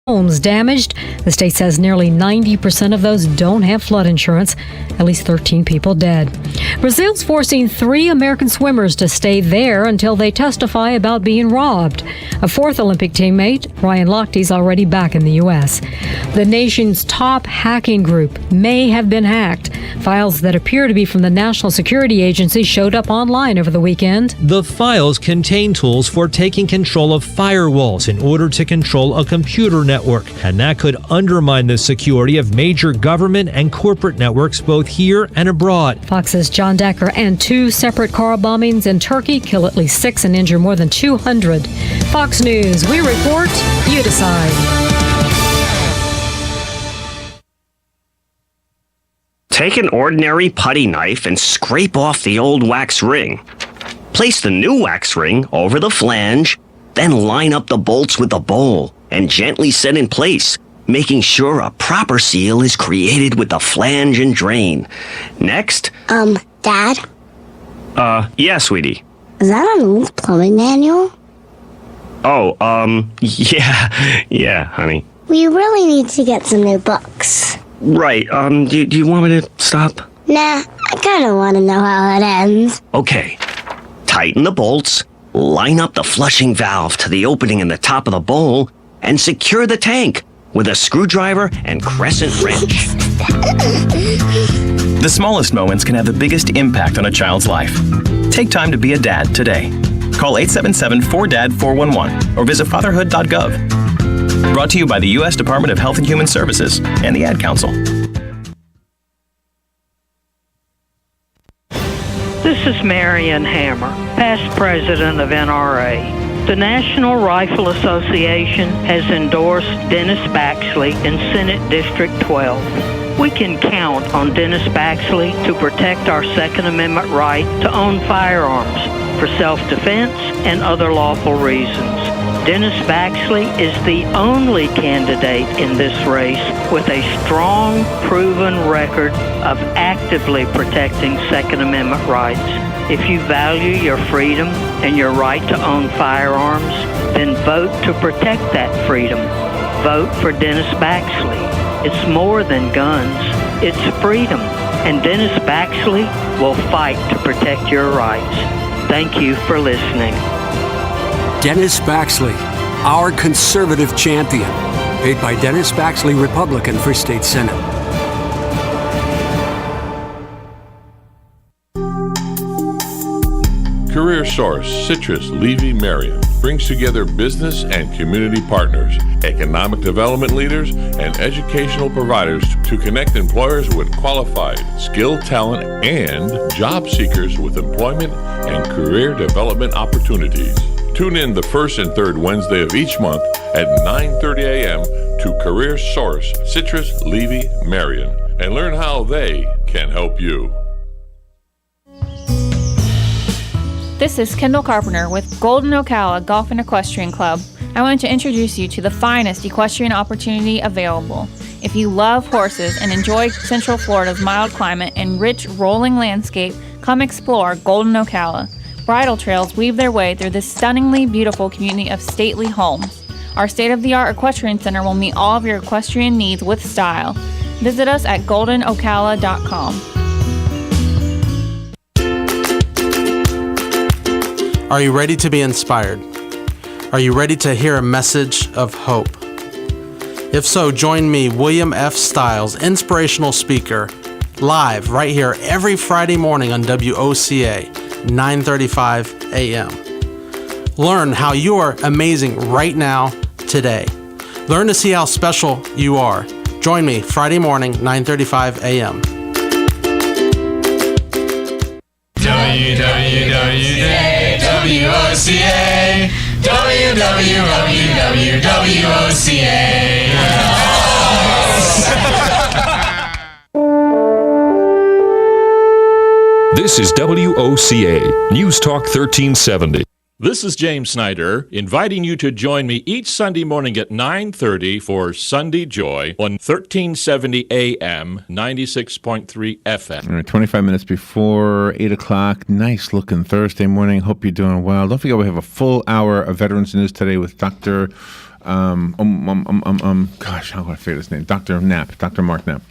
homes damaged. The state says nearly 90% of those don't have flood insurance. At least 13 people dead. Brazil's forcing 3 American swimmers to stay there until they testify about being robbed. A 4th Olympic teammate, Ryan Lochte's already back in the U.S. The nation's top hacking group may have been hacked. Files that appear to be from the National Security Agency showed up online over the weekend. The files contain tools for taking control of firewalls in order to control a computer network, and that could undermine the security of major government and corporate networks both here and abroad. Fox's John Decker and 2 separate car bombings in Turkey kill at least 6 and injure more than 200. Fox News, we report, you decide. Take an ordinary putty knife and scrape off the old wax ring. Place the new wax ring over the flange, then line up the bolts with the bowl and gently set in place, making sure a proper seal is created with the flange and drain. Next. Dad? Yeah, sweetie. Is that an old plumbing manual? Oh, yeah, honey. We really need to get some new books. Right, do you want me to stop? Nah, I kinda wanna know how it ends. Okay. Tighten the bolts, line up the flushing valve to the opening in the top of the bowl, and secure the tank with a screwdriver and crescent wrench. The smallest moments can have the biggest impact on a child's life. Take time to be a dad today. Call 877-4DAD-411 or visit fatherhood.gov. Brought to you by the U.S. Department of Health and Human Services and the Ad Council. This is Marion Hammer, past president of NRA. The National Rifle Association has endorsed Dennis Baxley in Senate District 12. We can count on Dennis Baxley to protect our Second Amendment right to own firearms for self-defense and other lawful reasons. Dennis Baxley is the only candidate in this race with a strong, proven record of actively protecting Second Amendment rights. If you value your freedom and your right to own firearms, then vote to protect that freedom. Vote for Dennis Baxley. It's more than guns. It's freedom. And Dennis Baxley will fight to protect your rights. Thank you for listening. Dennis Baxley, our conservative champion. Paid by Dennis Baxley, Republican for State Senate. Career Source, Citrus, Levy, Marion brings together business and community partners, economic development leaders, and educational providers to connect employers with qualified, skilled talent and job seekers with employment and career development opportunities. Tune in the first and third Wednesday of each month at 9:30 a.m. to Career Source, Citrus, Levy, Marion, and learn how they can help you. This is Kendall Carpenter with Golden Ocala Golf and Equestrian Club. I want to introduce you to the finest equestrian opportunity available. If you love horses and enjoy Central Florida's mild climate and rich rolling landscape, come explore Golden Ocala. Bridle trails weave their way through this stunningly beautiful community of stately homes. Our state-of-the-art equestrian center will meet all of your equestrian needs with style. Visit us at goldenocala.com. Are you ready to be inspired? Are you ready to hear a message of hope? If so, join me, William F. Stiles, inspirational speaker, live right here every Friday morning on WOCA, 9:35 a.m. Learn how you are amazing right now, today. Learn to see how special you are. Join me Friday morning, 9:35 a.m. WOCA, This is WOCA, News Talk 1370. This is James Snyder, inviting you to join me each Sunday morning at 9:30 for Sunday Joy on 1370 AM, 96.3 FM. All right, 25 minutes before 8 o'clock. Nice looking Thursday morning. Hope you're doing well. Don't forget we have a full hour of Veterans News today with Dr. Gosh, how do I forget his name? Dr. Mark Knapp.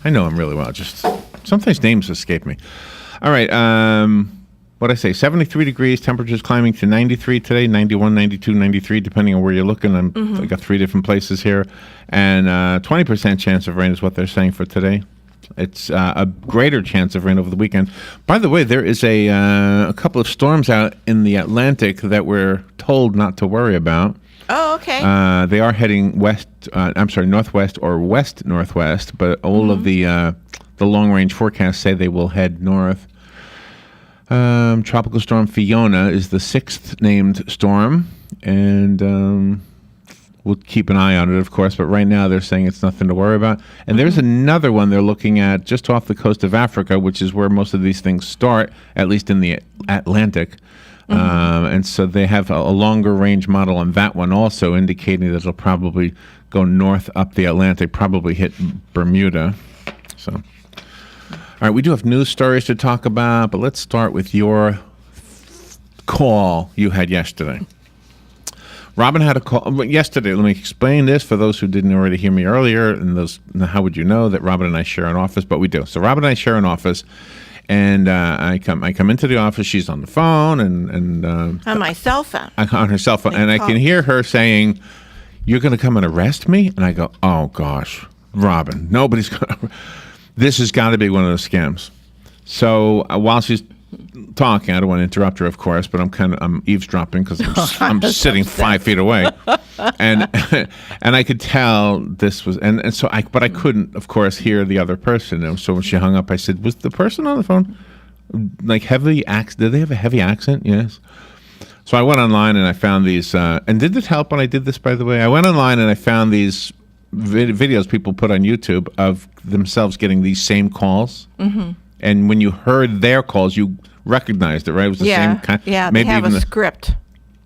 I know him really well. Just sometimes names escape me. All right. What I say? 73 degrees. Temperatures climbing to 93 today. 91, 92, 93, depending on where you're looking. I got 3 different places here, and 20% chance of rain is what they're saying for today. It's a greater chance of rain over the weekend. By the way, there is a couple of storms out in the Atlantic that we're told not to worry about. Oh, okay. They are heading northwest or west-northwest, but all of the long-range forecasts say they will head north. Tropical Storm Fiona is the 6th named storm, and we'll keep an eye on it, of course, but right now they're saying it's nothing to worry about. And there's another one they're looking at just off the coast of Africa, which is where most of these things start, at least in the Atlantic. And so they have a longer range model on that one also, indicating that it'll probably go north up the Atlantic, probably hit Bermuda. So, all right, we do have news stories to talk about, but let's start with your call you had yesterday. Robin had a call yesterday. Let me explain this for those who didn't already hear me earlier. And how would you know that Robin and I share an office? But we do. So Robin and I share an office, and I come into the office. She's on the phone, and on my cell phone. On her cell phone, and I can hear her saying, "You're going to come and arrest me?" And I go, "Oh gosh, Robin, nobody's going to. This has got to be one of those scams." So while she's talking, I don't want to interrupt her, of course, but I'm eavesdropping because I'm sitting 5 feet away, and I could tell this was, but I couldn't, of course, hear the other person. And so when she hung up, I said, "Was the person on the phone like heavy accent? Did they have a heavy accent?" Yes. So I went online and I found these. And did this help when I did this? By the way, I went online and I found these videos people put on YouTube of themselves getting these same calls. Mm-hmm. And when you heard their calls, you recognized it, right? It was the same kind. Yeah, they have a script.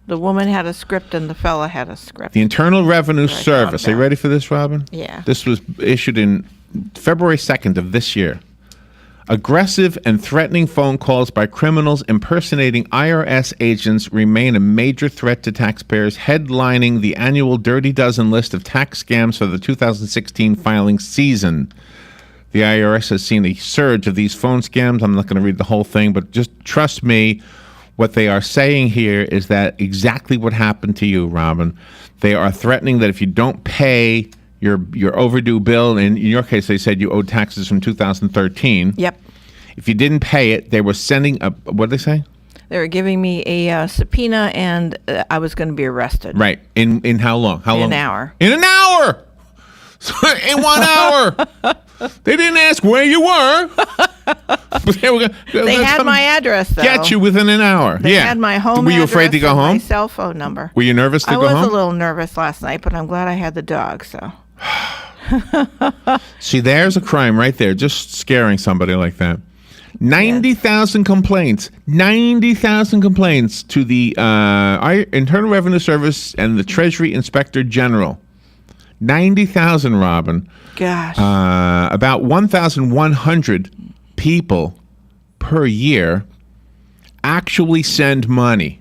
The woman had a script and the fella had a script. The Internal Revenue Service. Are you ready for this, Robin? Yeah. This was issued in February 2nd of this year. Aggressive and threatening phone calls by criminals impersonating IRS agents remain a major threat to taxpayers, headlining the annual Dirty Dozen list of tax scams for the 2016 filing season. The IRS has seen a surge of these phone scams. I'm not going to read the whole thing, but just trust me. What they are saying here is that exactly what happened to you, Robin. They are threatening that if you don't pay your overdue bill, and in your case, they said you owed taxes from 2013. Yep. If you didn't pay it, they were sending what did they say? They were giving me a subpoena, and I was going to be arrested. Right. In how long? How long? An hour. In an hour! In 1 hour! They didn't ask where you were. But they had my address, though. Get you within an hour. They had my home Were you afraid to go home? My cell phone number. Were you nervous to go home? I was a little nervous last night, but I'm glad I had the dog, so. See, there's a crime right there, just scaring somebody like that. 90,000 complaints. 90,000 complaints to the Internal Revenue Service and the Treasury Inspector General. 90,000, Robin. Gosh. About 1,100 people per year actually send money.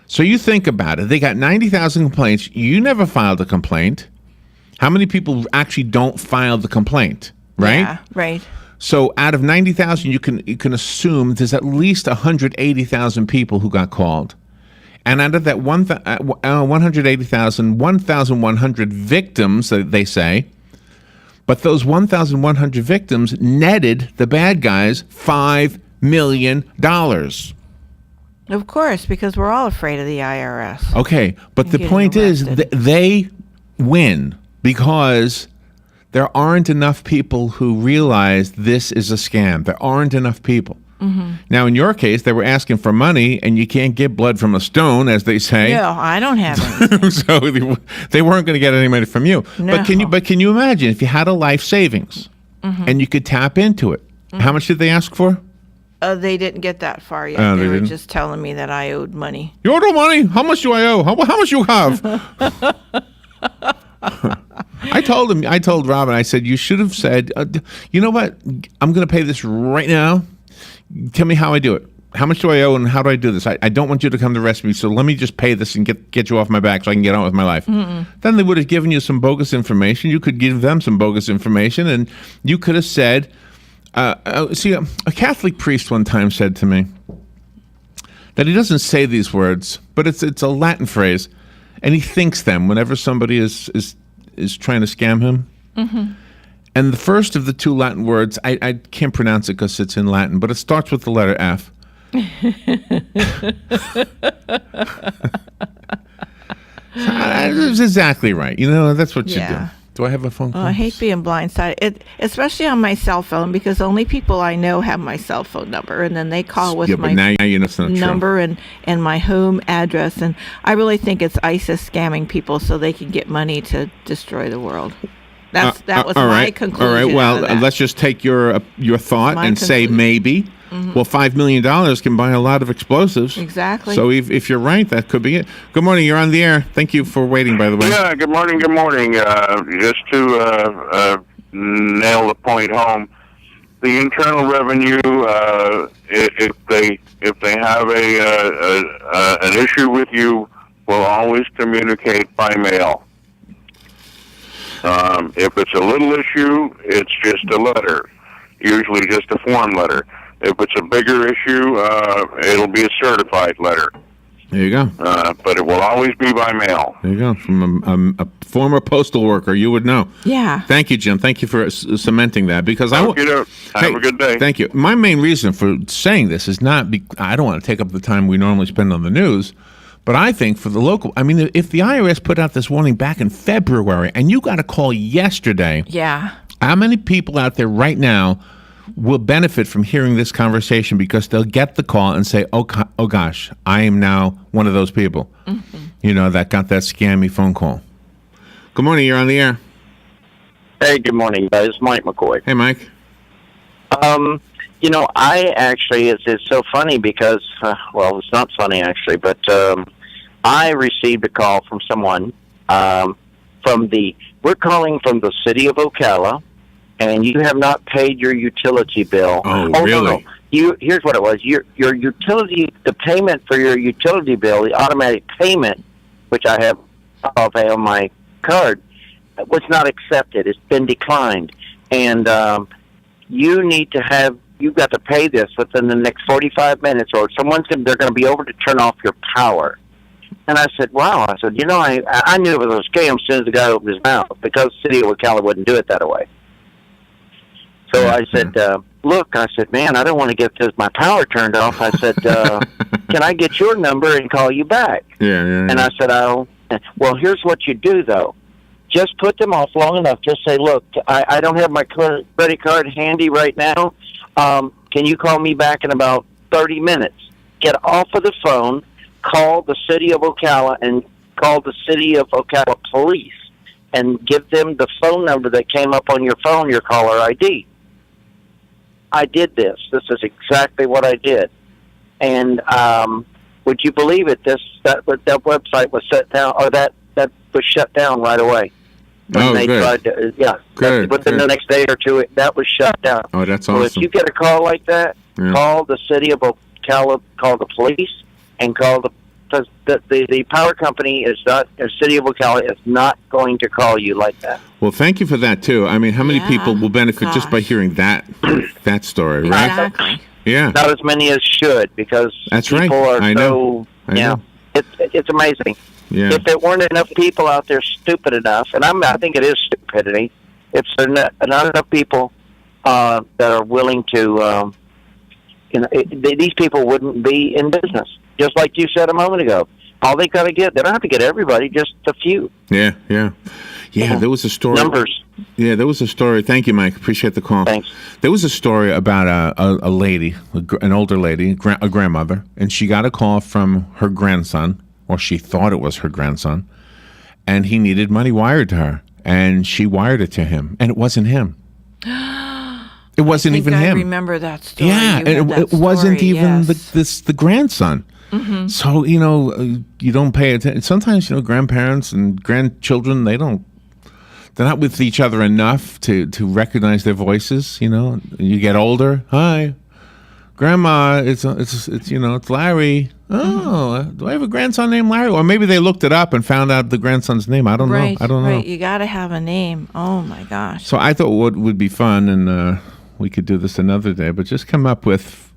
So you think about it. They got 90,000 complaints. You never filed a complaint. How many people actually don't file the complaint, right? Yeah, right. So out of 90,000, you can assume there's at least 180,000 people who got called. And out of that 180,000, 1,100 victims, they say, but those 1,100 victims netted the bad guys $5 million. Of course, because we're all afraid of the IRS. Okay, but the point is they win because there aren't enough people who realize this is a scam. There aren't enough people. Mm-hmm. Now, in your case, they were asking for money, and you can't get blood from a stone, as they say. No, I don't have any. So they weren't going to get any money from you. No. But can you imagine if you had a life savings and you could tap into it? Mm-hmm. How much did they ask for? They didn't get that far yet. They were just telling me that I owed money. You owed money? How much do I owe? How much you have? I told Robin, I said, you should have said, you know what? I'm going to pay this right now. Tell me how I do it. how much do I owe and how do I do this? I don't want you to come to rescue me, so let me just pay this and get you off my back so I can get on with my life. Then they would have given you some bogus information. You could give them some bogus information, and you could have said, see, a Catholic priest one time said to me that he doesn't say these words, but it's a Latin phrase, and he thinks them whenever somebody is trying to scam him. And the first of the two Latin words, I can't pronounce it because it's in Latin, but it starts with the letter F. That's exactly right. That's what you do. Do I have a phone call? I hate being blindsided, especially on my cell phone, because only people I know have my cell phone number, and then they call with my now you know it's not number and my home address. And I really think it's ISIS scamming people so they can get money to destroy the world. That was my conclusion. All right. Well, let's just take your thought and say maybe. Well, $5 million can buy a lot of explosives. Exactly. So if you're right, that could be it. Good morning. You're on the air. Thank you for waiting, by the way. Yeah, good morning. Just to nail the point home, the Internal Revenue, if they have an issue with you, will always communicate by mail. If it's a little issue, it's just a letter, usually just a form letter. If it's a bigger issue, it'll be a certified letter. There you go. But it will always be by mail. There you go. From a former postal worker, you would know. Yeah. Thank you, Jim. Thank you for cementing that. Because Have a good day. Thank you. My main reason for saying this is not I don't want to take up the time we normally spend on the news, but I think for the local, if the IRS put out this warning back in February and you got a call yesterday, how many people out there right now will benefit from hearing this conversation because they'll get the call and say, oh gosh, I am now one of those people, that got that scammy phone call. Good morning. You're on the air. Hey, good morning, guys. Mike McCoy. Hey, Mike. I actually, it's so funny because, it's not funny actually, but I received a call from someone we're calling from the city of Ocala, and you have not paid your utility bill. Oh really? No. Here's what it was. Your utility, the payment for your utility bill, the automatic payment, which I have on my card, was not accepted. It's been declined. And you've got to pay this within the next 45 minutes, or they're going to be over to turn off your power. And I said, wow. I said, I knew it was a scam as soon as the guy opened his mouth, because the city of Ocala wouldn't do it that way. So I said, look, I said, man, I don't want to get my power turned off. I said, can I get your number and call you back? Yeah. And I said, well, here's what you do, though. Just put them off long enough. Just say, look, I don't have my credit card handy right now. Can you call me back in about 30 minutes? Get off of the phone, call the city of Ocala, and call the city of Ocala police, and give them the phone number that came up on your phone, your caller ID. I did this. This is exactly what I did. And would you believe it? That website was shut down, or that was shut down right away. When they tried to, Good. Within the next day or two, that was shut down. Oh, that's so awesome. if you get a call like that, call the city of Ocala, call the police, and call the power company is not, the city of Ocala is not going to call you like that. Well, thank you for that too. How many people will benefit just by hearing that story, right? Exactly. Yeah. Not as many as should, because people are I know. It's amazing. Yeah. If there weren't enough people out there stupid enough, and I think it is stupidity, if there are not enough people that are willing to, these people wouldn't be in business. Just like you said a moment ago. All they got to get, they don't have to get everybody, just a few. Yeah. There was a story. Numbers. Yeah, there was a story. Thank you, Mike. Appreciate the call. Thanks. There was a story about a lady, an older lady, a grandmother, and she got a call from her grandson, or she thought it was her grandson, and he needed money wired to her, and she wired it to him, and it wasn't him. It wasn't even him. I remember that story. Yeah, and it wasn't even the grandson. Mm-hmm. So, you don't pay attention. Sometimes, grandparents and grandchildren, they're not with each other enough to recognize their voices, You get older, hi, Grandma, it's Larry. Oh, do I have a grandson named Larry? Or maybe they looked it up and found out the grandson's name. I don't know. I don't know. Right, you got to have a name. Oh my gosh. So I thought what would be fun, and we could do this another day, but just come up with,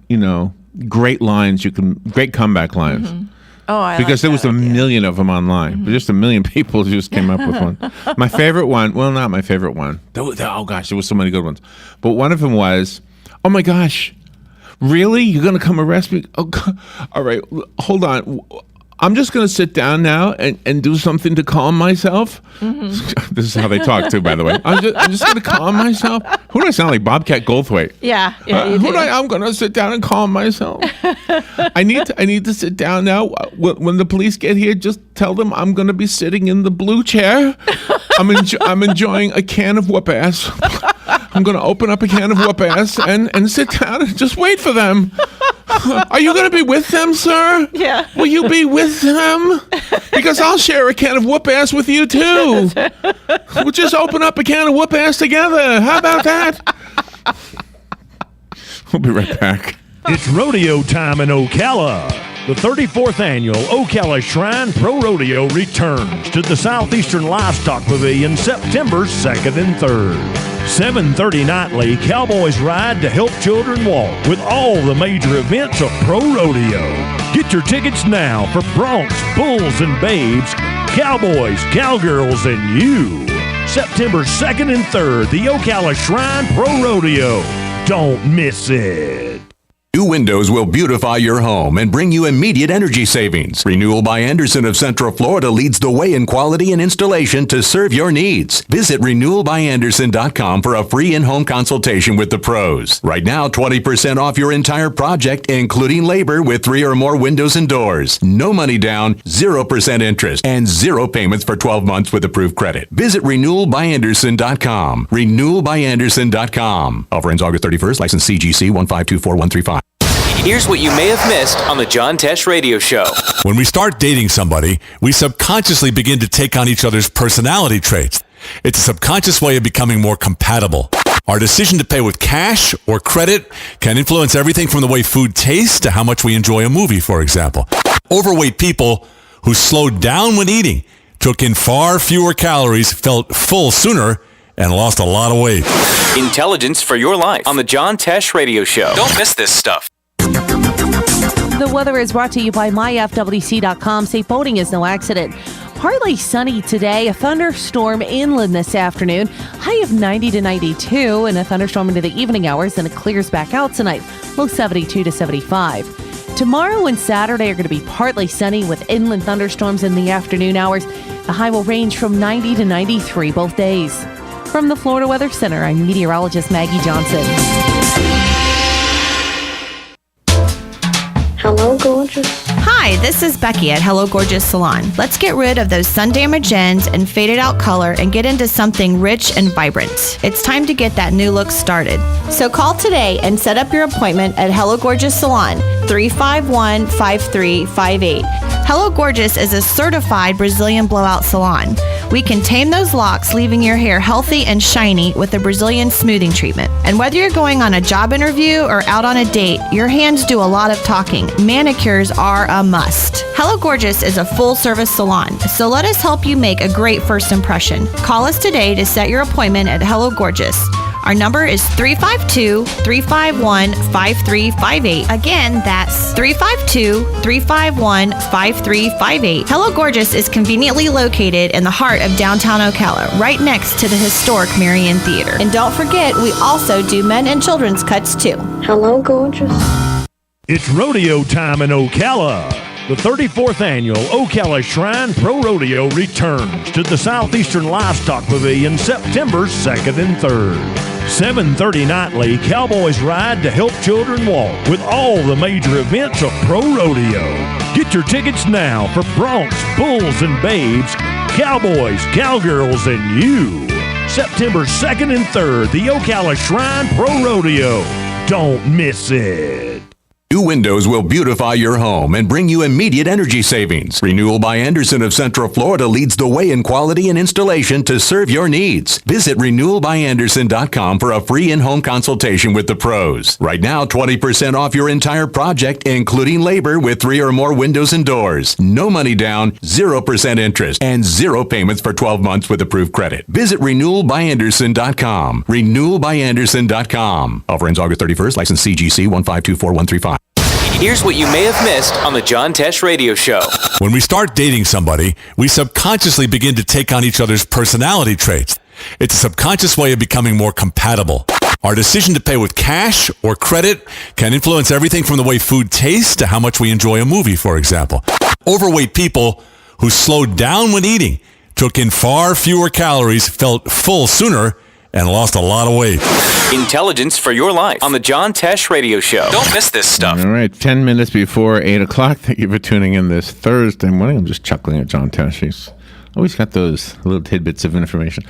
great lines. Great comeback lines. Mm-hmm. Oh, because there was a million of them online. But just a million people just came up with one. My favorite one, well, not my favorite one. Oh gosh, there was so many good ones. But one of them was, oh my gosh, really? You're going to come arrest me? Oh, God. All right, hold on. I'm just going to sit down now and do something to calm myself. Mm-hmm. This is how they talk, too, by the way. I'm just going to calm myself. Who do I sound like? Bobcat Goldthwait. Yeah, you do. I'm going to sit down and calm myself. I need to sit down now. When the police get here, just tell them I'm going to be sitting in the blue chair. I'm enjoying a can of whoop ass. I'm going to open up a can of whoop ass and sit down and just wait for them. Are you going to be with them, sir? Yeah. Will you be with them? Because I'll share a can of whoop ass with you, too. We'll just open up a can of whoop ass together. How about that? We'll be right back. It's rodeo time in Ocala. The 34th annual Ocala Shrine Pro Rodeo returns to the Southeastern Livestock Pavilion September 2nd and 3rd. 7:30 nightly, cowboys ride to help children walk with all the major events of pro rodeo. Get your tickets now for broncs, bulls, and babes, cowboys, cowgirls, and you. September 2nd and 3rd, the Ocala Shrine Pro Rodeo. Don't miss it. New windows will beautify your home and bring you immediate energy savings. Renewal by Andersen of Central Florida leads the way in quality and installation to serve your needs. Visit renewalbyandersen.com for a free in-home consultation with the pros. Right now, 20% off your entire project, including labor with 3 or more windows and doors. No money down, 0% interest, and 0 payments for 12 months with approved credit. Visit renewalbyandersen.com. Renewalbyandersen.com. Offer ends August 31st. License CGC 1524135. Here's what you may have missed on the John Tesh Radio Show. When we start dating somebody, we subconsciously begin to take on each other's personality traits. It's a subconscious way of becoming more compatible. Our decision to pay with cash or credit can influence everything from the way food tastes to how much we enjoy a movie, for example. Overweight people who slowed down when eating, took in far fewer calories, felt full sooner, and lost a lot of weight. Intelligence for your life on the John Tesh Radio Show. Don't miss this stuff. The weather is brought to you by myfwc.com. Safe boating is no accident. Partly sunny today, a thunderstorm inland this afternoon. High of 90 to 92, and a thunderstorm into the evening hours, and it clears back out tonight. Low 72 to 75. Tomorrow and Saturday are going to be partly sunny with inland thunderstorms in the afternoon hours. The high will range from 90 to 93 both days. From the Florida Weather Center, I'm meteorologist Maggie Johnson. Hello, gorgeous. Hi, this is Becky at Hello Gorgeous Salon. Let's get rid of those sun damaged ends and faded out color and get into something rich and vibrant. It's time to get that new look started. So call today and set up your appointment at Hello Gorgeous Salon, 351-5358. Hello Gorgeous is a certified Brazilian blowout salon. We can tame those locks, leaving your hair healthy and shiny with a Brazilian smoothing treatment. And whether you're going on a job interview or out on a date, your hands do a lot of talking. Manicures are a must. Hello Gorgeous is a full-service salon, so let us help you make a great first impression. Call us today to set your appointment at Hello Gorgeous. Our number is 352-351-5358. Again, that's 352-351-5358. Hello Gorgeous is conveniently located in the heart of downtown Ocala, right next to the historic Marion Theater. And don't forget, we also do men and children's cuts too. Hello, gorgeous. It's rodeo time in Ocala. The 34th annual Ocala Shrine Pro Rodeo returns to the Southeastern Livestock Pavilion September 2nd and 3rd. 7:30 nightly, cowboys ride to help children walk with all the major events of pro rodeo. Get your tickets now for broncs, bulls, and babes, cowboys, cowgirls, and you. September 2nd and 3rd, the Ocala Shrine Pro Rodeo. Don't miss it. New windows will beautify your home and bring you immediate energy savings. Renewal by Anderson of Central Florida leads the way in quality and installation to serve your needs. Visit renewalbyanderson.com for a free in-home consultation with the pros. Right now, 20% off your entire project, including labor with 3 or more windows and doors. No money down, 0% interest, and 0 payments for 12 months with approved credit. Visit renewalbyanderson.com. Renewalbyanderson.com. Offer ends August 31st. License CGC 1524135. Here's what you may have missed on the John Tesh Radio Show. When we start dating somebody, we subconsciously begin to take on each other's personality traits. It's a subconscious way of becoming more compatible. Our decision to pay with cash or credit can influence everything from the way food tastes to how much we enjoy a movie, for example. Overweight people who slowed down when eating, took in far fewer calories, felt full sooner, and lost a lot of weight. Intelligence for your life on the John Tesh Radio Show. Don't miss this stuff. All right, 10 minutes before 8 o'clock. Thank you for tuning in this Thursday morning. I'm just chuckling at John Tesh. He's always got those little tidbits of information.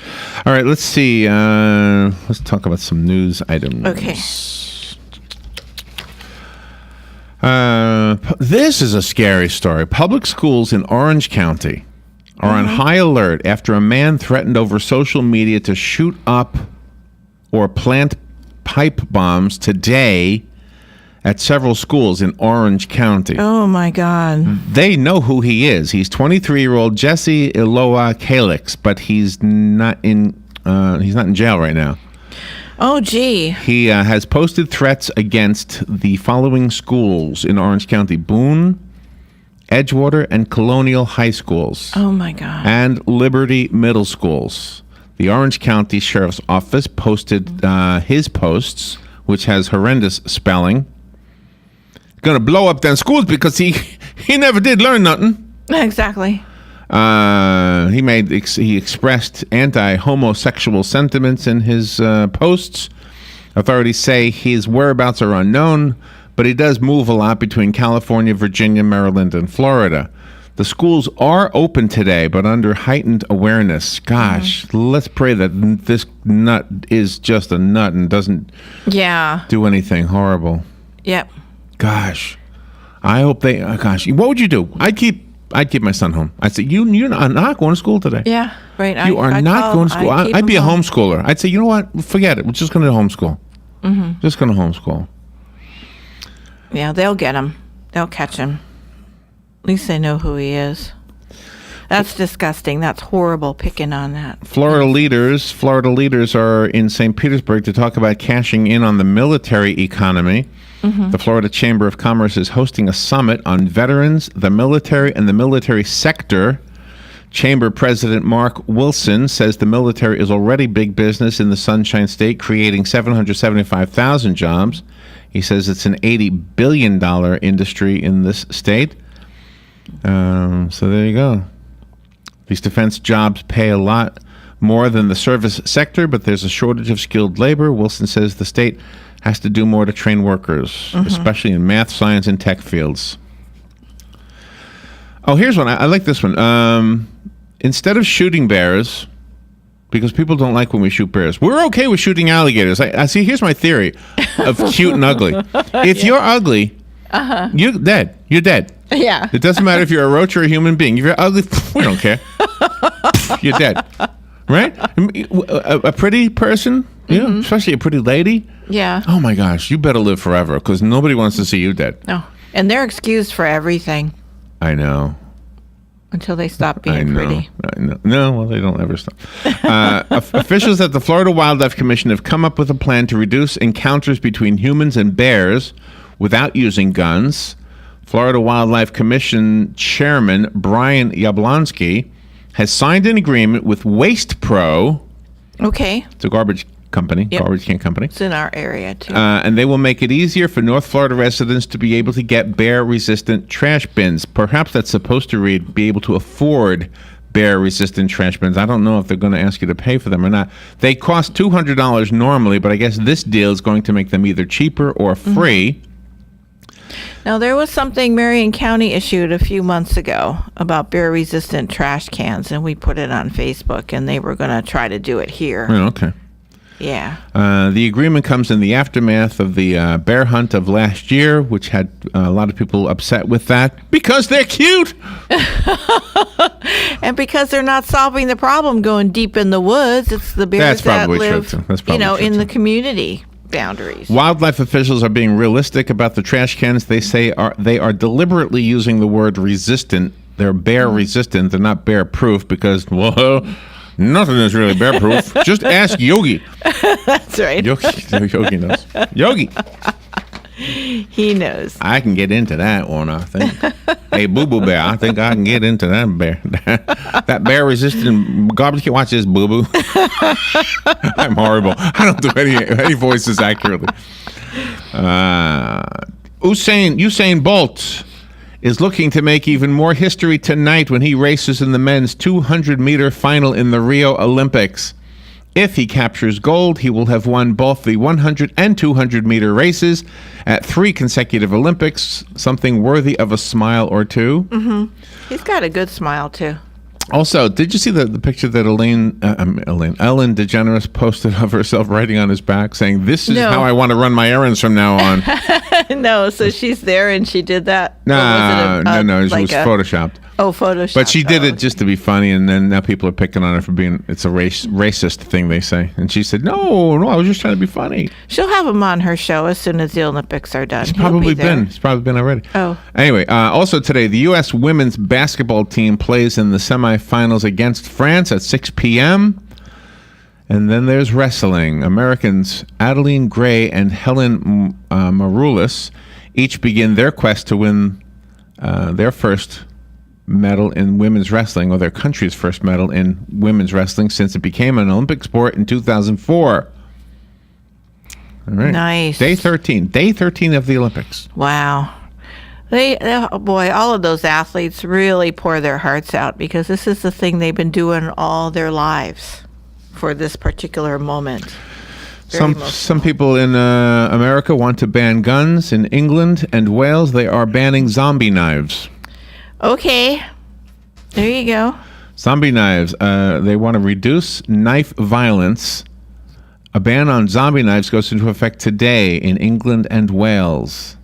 All right, let's see. Let's talk about some news items. Okay. This is a scary story. Public schools in Orange County are on high alert after a man threatened over social media to shoot up or plant pipe bombs today at several schools in Orange County. Oh, my God. They know who he is. He's 23-year-old Jesse Iloa Calix, but he's not in jail right now. Oh, gee. He has posted threats against the following schools in Orange County: Boone, Edgewater, and Colonial High Schools. Oh, my God. And Liberty Middle Schools. The Orange County Sheriff's Office posted his posts, which has horrendous spelling. Gonna blow up them schools because he never did learn nothing. Exactly. He expressed anti-homosexual sentiments in his posts. Authorities say his whereabouts are unknown, but he does move a lot between California, Virginia, Maryland, and Florida. The schools are open today, but under heightened awareness. Gosh, let's pray that this nut is just a nut and doesn't do anything horrible. Yep. Gosh, I hope they. Gosh, what would you do? I'd keep my son home. I'd say you're not going to school today. Yeah, right. You are not going to school. I'd be a homeschooler. I'd say, you know what? Forget it. We're just going to homeschool. Mm-hmm. Just going to homeschool. Yeah, they'll get him. They'll catch him. At least they know who he is. That's disgusting. That's horrible, picking on that. Florida leaders are in St. Petersburg to talk about cashing in on the military economy. Mm-hmm. The Florida Chamber of Commerce is hosting a summit on veterans, the military, and the military sector. Chamber President Mark Wilson says the military is already big business in the Sunshine State, creating 775,000 jobs. He says it's an $80 billion industry in this state. So there you go. These defense jobs pay a lot more than the service sector, but there's a shortage of skilled labor. Wilson says the state has to do more to train workers, especially in math, science, and tech fields. Oh, here's one. I like this one. Instead of shooting bears, because people don't like when we shoot bears, we're okay with shooting alligators. I see. Here's my theory of cute and ugly. If you're ugly, you're dead. You're dead. Yeah. It doesn't matter if you're a roach or a human being. If you're ugly, we don't care. You're dead. Right? A pretty person, especially a pretty lady. Yeah. Oh my gosh, you better live forever because nobody wants to see you dead. No. And they're excused for everything. I know. Until they stop being pretty. I know. No, well, they don't ever stop. Officials at the Florida Wildlife Commission have come up with a plan to reduce encounters between humans and bears without using guns. Florida Wildlife Commission Chairman Brian Yablonsky has signed an agreement with Waste Pro. Okay. It's a garbage company, garbage can company. It's in our area, too. And they will make it easier for North Florida residents to be able to get bear-resistant trash bins. Perhaps that's supposed to read, be able to afford bear-resistant trash bins. I don't know if they're going to ask you to pay for them or not. They cost $200 normally, but I guess this deal is going to make them either cheaper or free. Now, there was something Marion County issued a few months ago about bear-resistant trash cans, and we put it on Facebook, and they were going to try to do it here. Oh, okay. Yeah. The agreement comes in the aftermath of the bear hunt of last year, which had a lot of people upset with that because they're cute. And because they're not solving the problem going deep in the woods, it's the bears that live, in the community boundaries. Wildlife officials are being realistic about the trash cans. They say they are deliberately using the word resistant. They're bear resistant. They're not bear proof because, whoa, nothing is really bear proof. Just ask Yogi. That's right. Yogi knows. Yogi. He knows. I can get into that one, I think. Hey, Boo Boo Bear, I think I can get into that bear. That bear resistant garbage can. Watch this, Boo Boo. I'm horrible. I don't do any voices accurately. Usain Bolt is looking to make even more history tonight when he races in the men's 200-meter final in the Rio Olympics. If he captures gold, he will have won both the 100 and 200-meter races at 3 consecutive Olympics, something worthy of a smile or two. Mm-hmm. He's got a good smile, too. Also, did you see the picture that Ellen DeGeneres posted of herself writing on his back saying, "This is how I want to run my errands from now on"? No, so she's there and she did that? No, it was photoshopped. Oh, Photoshop. But she did it just to be funny, and then now people are picking on her for being, it's a racist thing, they say. And she said, no, I was just trying to be funny. She'll have him on her show as soon as the Olympics are done. It's probably been already. Oh. Anyway, also today, the U.S. women's basketball team plays in the semifinals against France at 6 p.m., and then there's wrestling. Americans Adeline Gray and Helen Maroulis each begin their quest to win their first medal in women's wrestling, or their country's first medal in women's wrestling since it became an Olympic sport in 2004. All right. Nice. Day 13 of the Olympics. Wow. All of those athletes really pour their hearts out because this is the thing they've been doing all their lives for this particular moment. Some people in America want to ban guns. In England and Wales, they are banning zombie knives. Okay, there you go. Zombie knives. They want to reduce knife violence. A ban on zombie knives goes into effect today in England and Wales.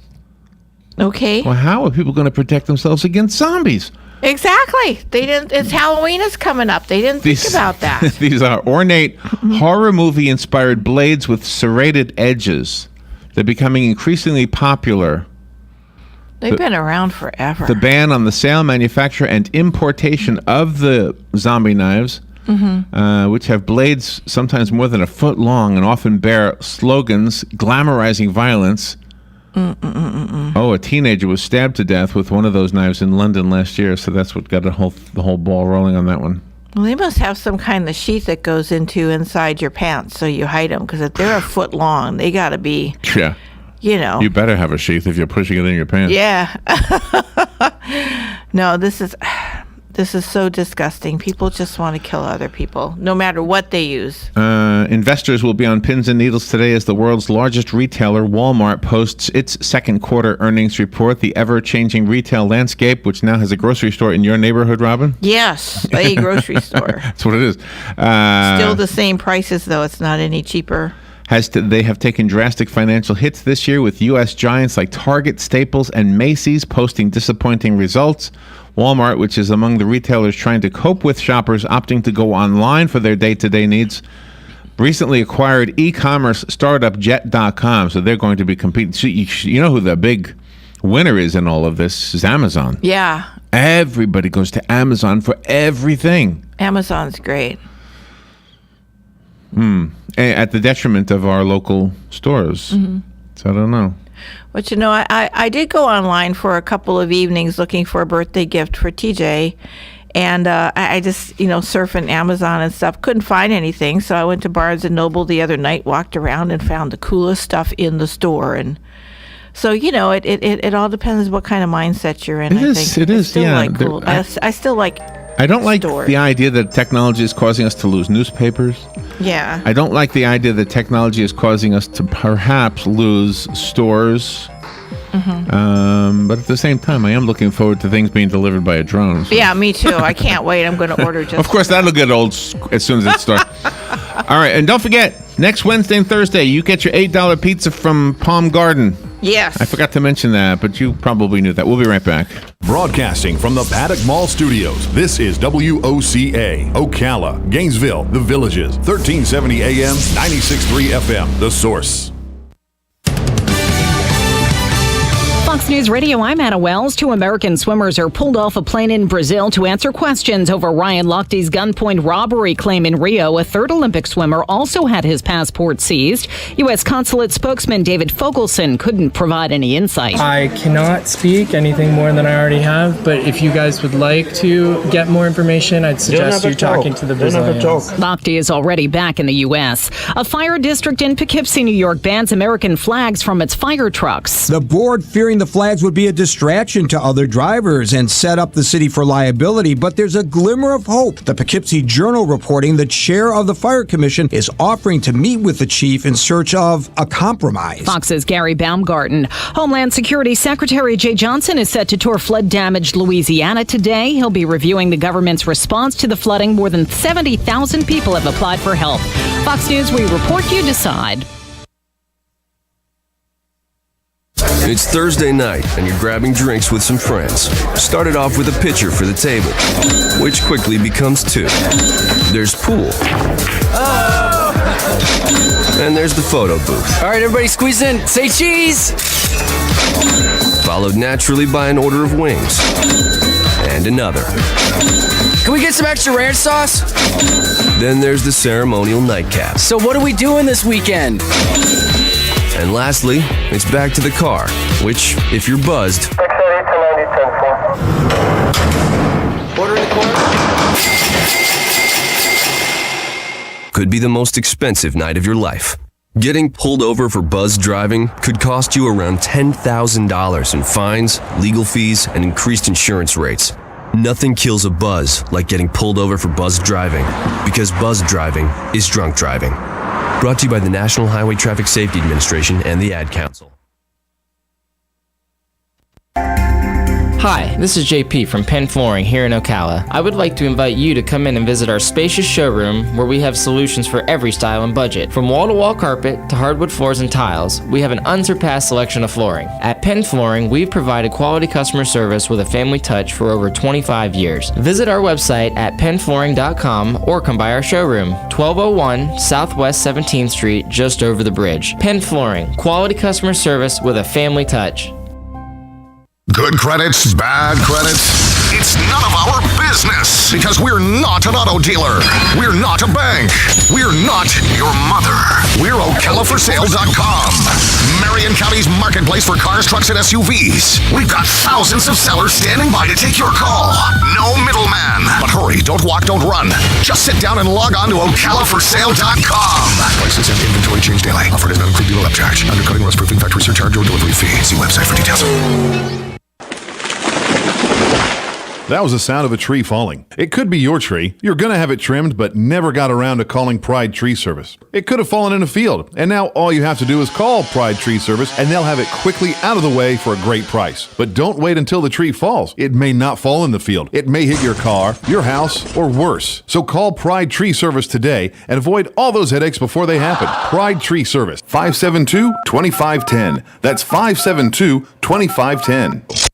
Okay. Well, how are people going to protect themselves against zombies? Exactly. They didn't. It's Halloween is coming up. They didn't think about that. These are ornate horror movie-inspired blades with serrated edges. They're becoming increasingly popular. They've been around forever. The ban on the sale, manufacture, and importation of the zombie knives, which have blades sometimes more than a foot long and often bear slogans glamorizing violence. Oh, a teenager was stabbed to death with one of those knives in London last year, so that's what got the whole ball rolling on that one. Well, they must have some kind of sheath that goes inside your pants so you hide them, because if they're a foot long, they got to be... Yeah. You better have a sheath if you're pushing it in your pants. Yeah. No, this is so disgusting. People just want to kill other people, no matter what they use. Investors will be on pins and needles today as the world's largest retailer, Walmart, posts its second quarter earnings report. The ever-changing retail landscape, which now has a grocery store in your neighborhood, Robin? Yes, a grocery store. That's what it is. Still the same prices, though. It's not any cheaper. They have taken drastic financial hits this year, with U.S. giants like Target, Staples, and Macy's posting disappointing results. Walmart, which is among the retailers trying to cope with shoppers opting to go online for their day-to-day needs, recently acquired e-commerce startup Jet.com, so they're going to be competing. So you know who the big winner is in all of this is Amazon. Yeah. Everybody goes to Amazon for everything. Amazon's great. At the detriment of our local stores. So I don't know. But I did go online for a couple of evenings looking for a birthday gift for TJ, and I just surfing Amazon and stuff, couldn't find anything, so I went to Barnes and Noble the other night, walked around and found the coolest stuff in the store. And so it all depends what kind of mindset you're in. I think it is. Still Yeah, like cool. I still like. I don't like stores. the idea that technology is causing us to lose newspapers. Yeah. I don't like the idea that technology is causing us to perhaps lose stores. But at the same time, I am looking forward to things being delivered by a drone. So. Yeah, me too. I can't wait. I'm going to order just. Of course, that'll get old as soon as it starts. All right, and don't forget, next Wednesday and Thursday, you get your $8 pizza from Palm Garden. Yes. I forgot to mention that, but you probably knew that. We'll be right back. Broadcasting from the Paddock Mall Studios, this is WOCA, Ocala, Gainesville, The Villages, 1370 AM, 96.3 FM, The Source. Fox News Radio, I'm Anna Wells. 2 American swimmers are pulled off a plane in Brazil to answer questions over Ryan Lochte's gunpoint robbery claim in Rio. A third Olympic swimmer also had his passport seized. U.S. Consulate spokesman David Fogelson couldn't provide any insight. I cannot speak anything more than I already have, but if you guys would like to get more information, I'd suggest you talking to the Brazilians. Lochte is already back in the U.S. A fire district in Poughkeepsie, New York bans American flags from its fire trucks. The board fearing the flags would be a distraction to other drivers and set up the city for liability, but there's a glimmer of hope. The Poughkeepsie Journal reporting the chair of the Fire Commission is offering to meet with the chief in search of a compromise. Fox's Gary Baumgarten. Homeland Security Secretary Jay Johnson is set to tour flood-damaged Louisiana today. He'll be reviewing the government's response to the flooding. More than 70,000 people have applied for help. Fox News, we report, you decide. It's Thursday night, and you're grabbing drinks with some friends. Started off with a pitcher for the table, which quickly becomes 2. There's pool. And there's the photo booth. All right, everybody squeeze in. Say cheese! Followed naturally by an order of wings. And another. Can we get some extra ranch sauce? Then there's the ceremonial nightcap. So what are we doing this weekend? And lastly, it's back to the car, which, if you're buzzed, could be the most expensive night of your life. Getting pulled over for buzzed driving could cost you around $10,000 in fines, legal fees, and increased insurance rates. Nothing kills a buzz like getting pulled over for buzzed driving, because buzzed driving is drunk driving. Brought to you by the National Highway Traffic Safety Administration and the Ad Council. Hi, this is JP from Penn Flooring here in Ocala. I would like to invite you to come in and visit our spacious showroom where we have solutions for every style and budget. From wall-to-wall carpet to hardwood floors and tiles, we have an unsurpassed selection of flooring. At Penn Flooring, we've provided quality customer service with a family touch for over 25 years. Visit our website at pennflooring.com or come by our showroom, 1201 Southwest 17th Street, just over the bridge. Penn Flooring, quality customer service with a family touch. Good credits, bad credits. It's none of our business because we're not an auto dealer. We're not a bank. We're not your mother. We're OcalaForSale.com. Marion County's marketplace for cars, trucks, and SUVs. We've got thousands of sellers standing by to take your call. No middleman. But hurry, don't walk, don't run. Just sit down and log on to OcalaForSale.com. Prices and inventory change daily. Offer does not include dealer upcharge, undercutting, rust proofing, factory surcharge, or delivery fee. See website for details. That was the sound of a tree falling. It could be your tree. You're going to have it trimmed, but never got around to calling Pride Tree Service. It could have fallen in a field, and now all you have to do is call Pride Tree Service, and they'll have it quickly out of the way for a great price. But don't wait until the tree falls. It may not fall in the field. It may hit your car, your house, or worse. So call Pride Tree Service today and avoid all those headaches before they happen. Pride Tree Service, 572-2510. That's 572-2510.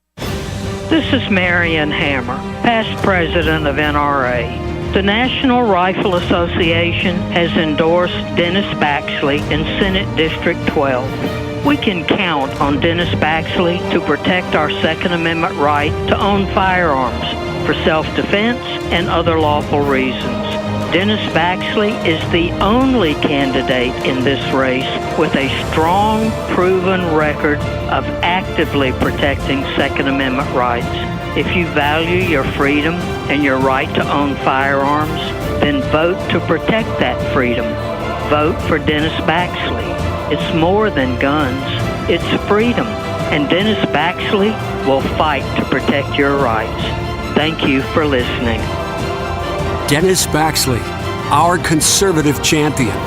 This is Marion Hammer, past president of NRA. The National Rifle Association has endorsed Dennis Baxley in Senate District 12. We can count on Dennis Baxley to protect our Second Amendment right to own firearms for self-defense and other lawful reasons. Dennis Baxley is the only candidate in this race with a strong, proven record of actively protecting Second Amendment rights. If you value your freedom and your right to own firearms, then vote to protect that freedom. Vote for Dennis Baxley. It's more than guns. It's freedom. And Dennis Baxley will fight to protect your rights. Thank you for listening. Dennis Baxley, our conservative champion.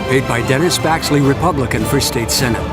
Paid by Dennis Baxley, Republican for State Senate.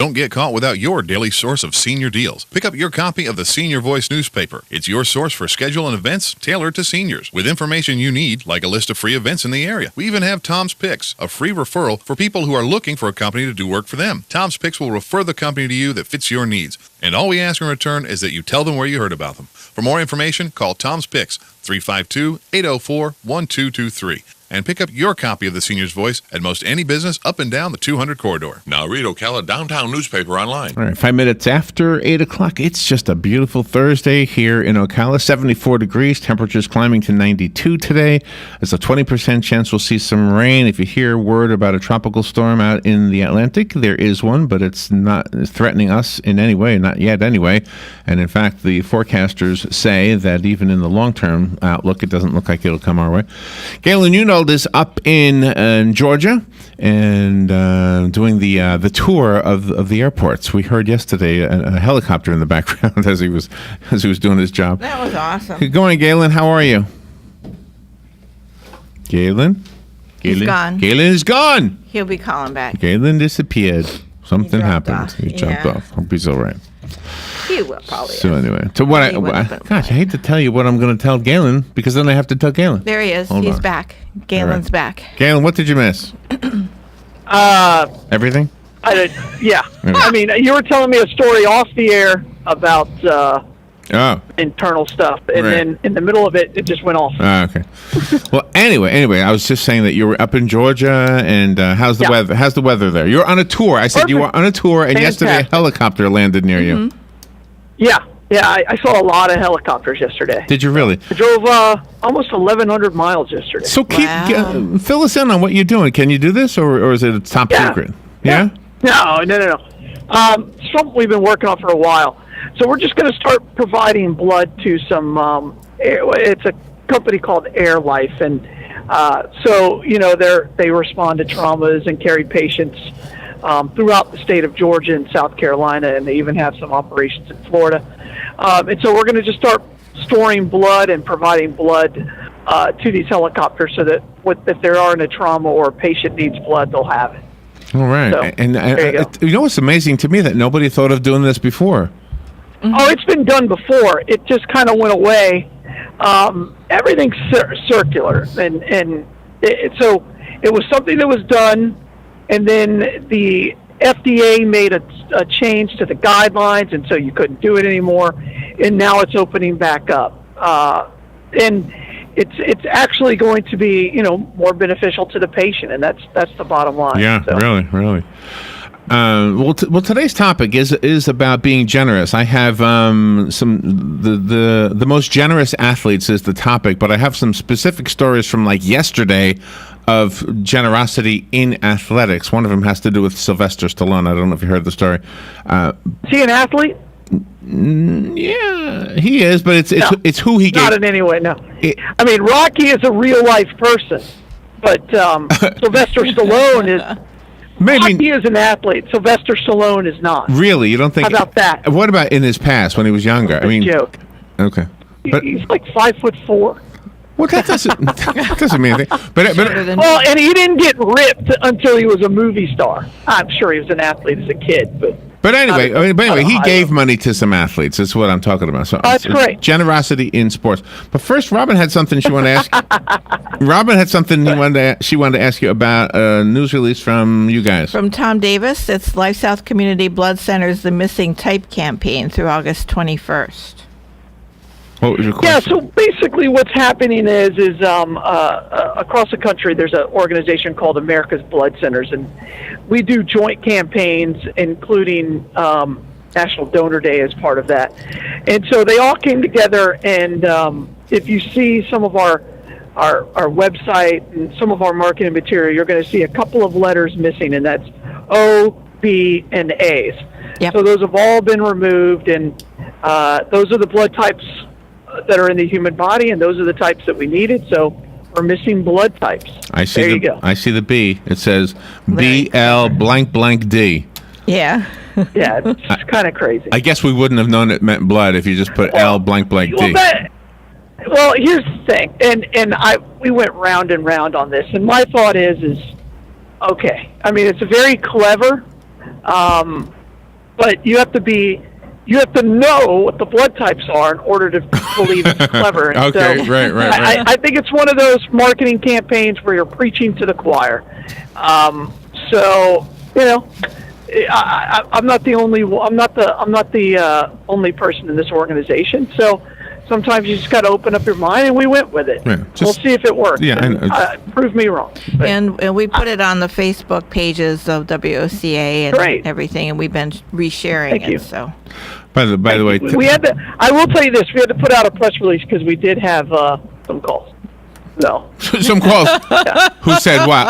Don't Don't get caught without your daily source of senior deals. Pick up your copy of the Senior Voice newspaper. It's your source for schedule and events tailored to seniors, with information you need, like a list of free events in the area. We even have Tom's Picks, a free referral for people who are looking for a company to do work for them. Tom's Picks will refer the company to you that fits your needs, and all we ask in return is that you tell them where you heard about them. For more information, call Tom's Picks, 352-804-1223. And pick up your copy of the Senior's Voice at most any business up and down the 200 corridor. Now read Ocala Downtown newspaper online. All right, 5 minutes after 8 o'clock. It's just a beautiful Thursday here in Ocala. 74 degrees. Temperatures climbing to 92 today. There's a 20% chance we'll see some rain. If you hear word about a tropical storm out in the Atlantic, there is one, but it's not threatening us in any way, not yet anyway. And in fact, the forecasters say that even in the long-term outlook, it doesn't look like it'll come our way. Galen, Unold is up in Georgia and doing the tour of the airports. We heard yesterday a helicopter in the background as he was doing his job. That was awesome. Good morning, Galen. How are you? Galen? He's gone. Galen is gone. He'll be calling back. Galen disappeared. Something happened. off. He jumped Yeah. off. Hope he's all right. He will probably. So anyway, so what? Gosh, I hate to tell you what I'm going to tell Galen because then I have to tell Galen. There he is. Hold He's on. back. Galen's back. Galen, what did you miss? Everything? Yeah. Okay. I mean, you were telling me a story off the air about internal stuff, and Right. then in the middle of it, it just went off. Okay. Well, anyway, I was just saying that you were up in Georgia, and how's the weather? How's the weather there? You're on a tour. I said you were on a tour, and yesterday a Fantastic. helicopter landed near you. Yeah, I saw a lot of helicopters yesterday. Did you really? I drove almost 11,100 miles yesterday. So fill us in on what you're doing. Can you do this, or is it top secret? Yeah. No. Something we've been working on for a while. So we're just going to start providing blood to some. It's a company called Air Life, and so they respond to traumas and carry patients throughout the state of Georgia and South Carolina, and they even have some operations in Florida. And so we're going to just start storing blood and providing blood to these helicopters, so that if there are in a trauma or a patient needs blood, they'll have it. All right. So, And there you go. you know what's amazing to me that nobody thought of doing this before. Oh, it's been done before. It just kind of went away. Everything's circular, and so it was something that was done, and then the FDA made a change to the guidelines, and so you couldn't do it anymore. And now it's opening back up, and it's actually going to be more beneficial to the patient, and that's the bottom line. Yeah, So- really. Well, today's topic is about being generous. I have the most generous athletes is the topic, but I have some specific stories from like yesterday of generosity in athletics. One of them has to do with Sylvester Stallone. I don't know if you heard the story. Is he an athlete? Yeah, he is, but it's who he gave. Not in any way, no. I mean, Rocky is a real life person, but Sylvester Stallone is. Rocky is an athlete. Sylvester Stallone is not. Really, you don't think? How about that? What about in his past when he was younger? I mean, joke. Okay, but He's like 5'4". well, that doesn't mean anything. But Well, and he didn't get ripped until he was a movie star. I'm sure he was an athlete as a kid, but anyway, he gave money to some athletes. That's what I'm talking about. So that's great. Generosity in sports. But first, Robin had something she wanted to ask. Robin had something she wanted to ask you about a news release from you guys. From Tom Davis, it's LifeSouth Community Blood Center's The Missing Type campaign through August 21st. What was your question? Yeah, so basically what's happening is across the country there's an organization called America's Blood Centers, and we do joint campaigns, including National Donor Day as part of that. And so they all came together, and if you see some of our website and some of our marketing material, you're going to see a couple of letters missing, and that's O, B, and A's. Yep. So those have all been removed, and those are the blood types that are in the human body, and those are the types that we needed. So we're missing blood types. I see there you go. I see the B. It says BL blank blank D. Yeah. Yeah, it's kind of crazy. I guess we wouldn't have known it meant blood if you just put L blank blank D. Well, here's the thing, and we went round and round on this, and my thought is okay. I mean, it's very clever, but you have to know what the blood types are in order to believe it's clever. And Okay, so right. I think it's one of those marketing campaigns where you're preaching to the choir. So I'm not the only only person in this organization. So sometimes you just got to open up your mind, and we went with it. Yeah, we'll see if it works. Yeah, and, prove me wrong. But, and we put it on the Facebook pages of WOCA and Great. everything, and we've been resharing Thank it. you. So, By the way, we had to. I will tell you this: we had to put out a press release because we did have some calls. No. some calls. Who said what?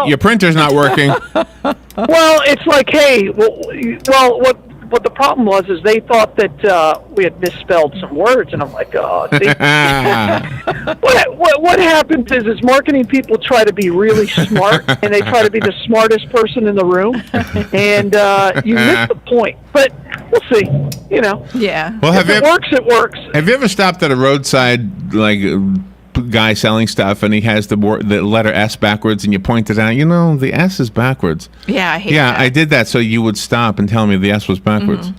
Your printer's not working. Well, it's like, hey, what the problem was is they thought that we had misspelled some words, and I'm like, oh. What happens is marketing people try to be really smart, and they try to be the smartest person in the room, and you miss the point. But we'll see. Yeah. Well, if it works, it works. Have you ever stopped at a roadside guy selling stuff, and he has the letter S backwards, and you pointed out, the S is backwards? Yeah, I hate that. I did that so you would stop and tell me the S was backwards.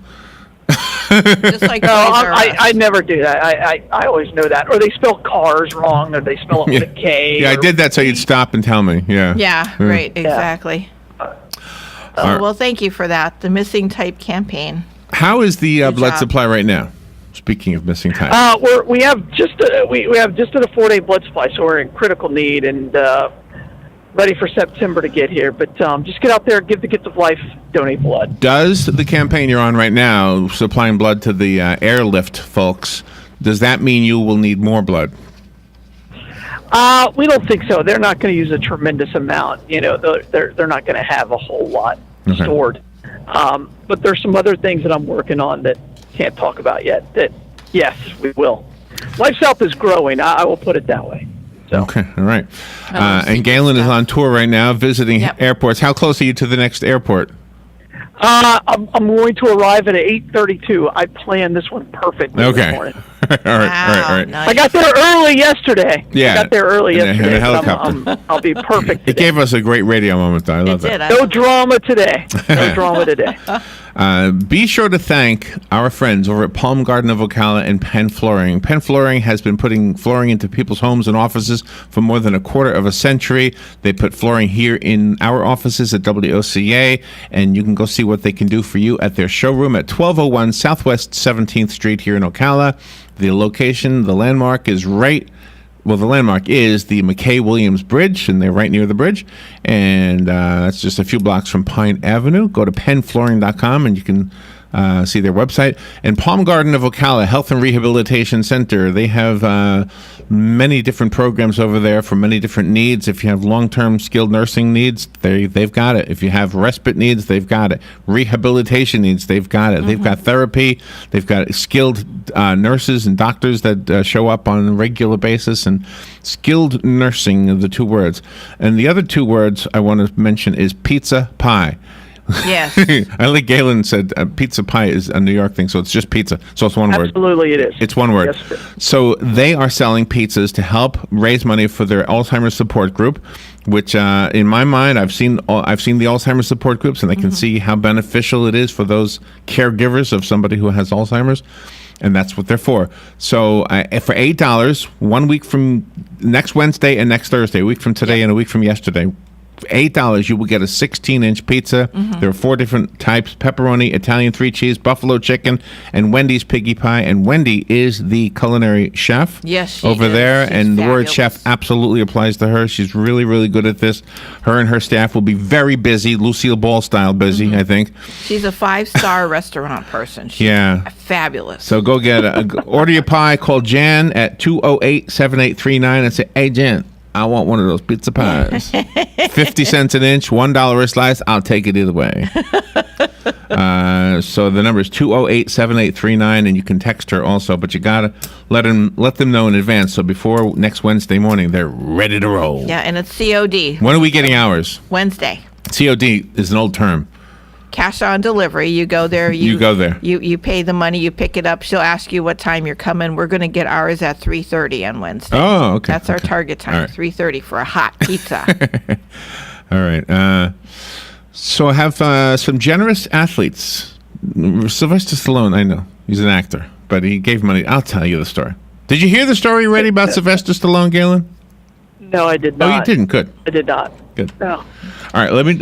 Just like no, I never do that. I always know that. Or they spell cars wrong, or they spell it with a K. Yeah, I did that so you'd stop and tell me. Yeah. Yeah, right, exactly. Well, thank you for that. The missing type campaign. How is the blood job. supply right now? Speaking of missing type. We have just a 4-day blood supply, so we're in critical need and ready for September to get here. But just get out there, give the gift of life, donate blood. Does the campaign you're on right now, supplying blood to the airlift folks, does that mean you will need more blood? We don't think so. They're not going to use a tremendous amount. They're not going to have a whole lot stored. But there's some other things that I'm working on that can't talk about yet. That yes, we will. LifeSouth is growing. I will put it that way. So. Okay, all right. And Galen is on tour right now, visiting airports. How close are you to the next airport? I'm going to arrive at 8:32. I planned this one perfectly this morning. all right. Nice. I got there early yesterday. Yeah, I got there early yesterday. In a helicopter. I'll be perfect today. It gave us a great radio moment, though. I love that. No drama today. No drama today. Be sure to thank our friends over at Palm Garden of Ocala and Penn Flooring. Penn Flooring has been putting flooring into people's homes and offices for more than a quarter of a century. They put flooring here in our offices at WOCA, and you can go see what they can do for you at their showroom at 1201 Southwest 17th Street here in Ocala. The location, the landmark is the landmark is the McKay-Williams Bridge, and they're right near the bridge. And it's just a few blocks from Pine Avenue. Go to pennflooring.com, and you can see their website. And Palm Garden of Ocala Health and Rehabilitation Center, they have many different programs over there for many different needs. If you have long-term skilled nursing needs, they've got it. If you have respite needs, they've got it. Rehabilitation needs, they've got it. Mm-hmm. They've got therapy. They've got skilled nurses and doctors that show up on a regular basis. And skilled nursing are the two words. And the other two words I want to mention is pizza pie. Yes. I think Galen said pizza pie is a New York thing, so it's just pizza. So it's one word. Absolutely, it is. It's one word. Yes, sir. So they are selling pizzas to help raise money for their Alzheimer's support group, which in my mind, I've seen the Alzheimer's support groups, and I can see how beneficial it is for those caregivers of somebody who has Alzheimer's. And that's what they're for. So for $8, 1 week from next Wednesday and next Thursday, a week from today and a week from yesterday, for $8, you will get a 16-inch pizza. Mm-hmm. There are 4 different types: pepperoni, Italian 3 cheese, buffalo chicken, and Wendy's piggy pie. And Wendy is the culinary chef over there. She's and the word fabulous. chef absolutely applies to her. She's really, really good at this. Her and her staff will be very busy, Lucille Ball style busy, I think. She's a 5-star restaurant person. She's fabulous. So go order your pie. Call Jan at 208-7839 and say, "Hey, Jan, I want one of those pizza pies. 50 cents an inch, $1 a slice. I'll take it either way." So the number is 208-7839, and you can text her also. But you gotta let them know in advance, so before next Wednesday morning they're ready to roll. Yeah, and it's COD. When are we getting ours? Wednesday. COD is an old term. Cash on delivery. You go there. You go there. You pay the money. You pick it up. She'll ask you what time you're coming. We're going to get ours at 3:30 on Wednesday. Oh, okay. That's our target time. All right. 3:30 for a hot pizza. All right. So I have some generous athletes. Sylvester Stallone, I know. He's an actor, but he gave money. I'll tell you the story. Did you hear the story already about Sylvester Stallone, Galen? No, I did not. Oh, you didn't? Good. I did not. Good. No. All right, let me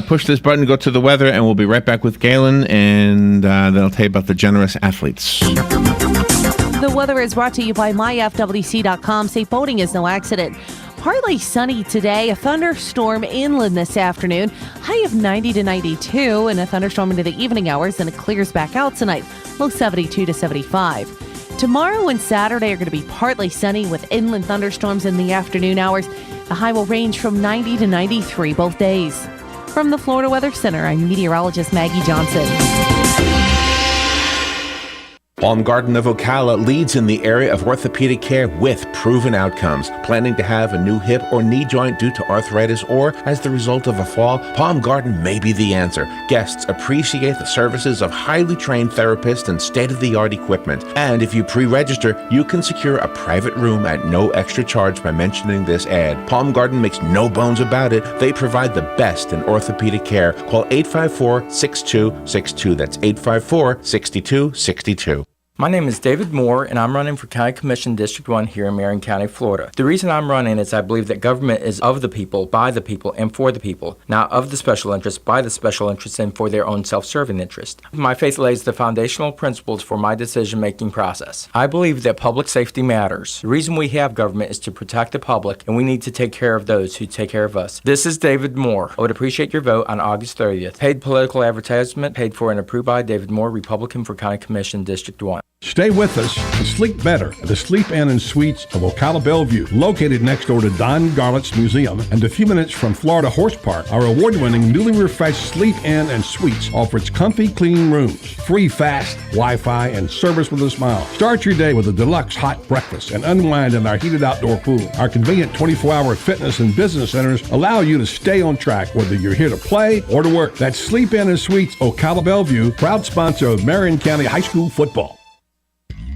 push this button, go to the weather, and we'll be right back with Galen, and then I'll tell you about the generous athletes. The weather is brought to you by myfwc.com. Safe boating is no accident. Partly sunny today, a thunderstorm inland this afternoon. High of 90 to 92, and a thunderstorm into the evening hours, and it clears back out tonight. Low 72 to 75. Tomorrow and Saturday are going to be partly sunny with inland thunderstorms in the afternoon hours. The high will range from 90 to 93 both days. From the Florida Weather Center, I'm meteorologist Maggie Johnson. Palm Garden of Ocala leads in the area of orthopedic care with proven outcomes. Planning to have a new hip or knee joint due to arthritis or as the result of a fall? Palm Garden may be the answer. Guests appreciate the services of highly trained therapists and state-of-the-art equipment. And if you pre-register, you can secure a private room at no extra charge by mentioning this ad. Palm Garden makes no bones about it. They provide the best in orthopedic care. Call 854-6262. That's 854-6262. My name is David Moore, and I'm running for County Commission District 1 here in Marion County, Florida. The reason I'm running is I believe that government is of the people, by the people, and for the people, not of the special interests, by the special interests, and for their own self-serving interest. My faith lays the foundational principles for my decision-making process. I believe that public safety matters. The reason we have government is to protect the public, and we need to take care of those who take care of us. This is David Moore. I would appreciate your vote on August 30th. Paid political advertisement paid for and approved by David Moore, Republican for County Commission District 1. Stay with us and sleep better at the Sleep Inn and Suites of Ocala Bellevue, located next door to Don Garlett's Museum and a few minutes from Florida Horse Park. Our award-winning, newly refreshed Sleep Inn and Suites offers comfy, clean rooms, free fast Wi-Fi, and service with a smile. Start your day with a deluxe hot breakfast and unwind in our heated outdoor pool. Our convenient 24-hour fitness and business centers allow you to stay on track whether you're here to play or to work. That's Sleep Inn and Suites Ocala Bellevue, proud sponsor of Marion County High School football.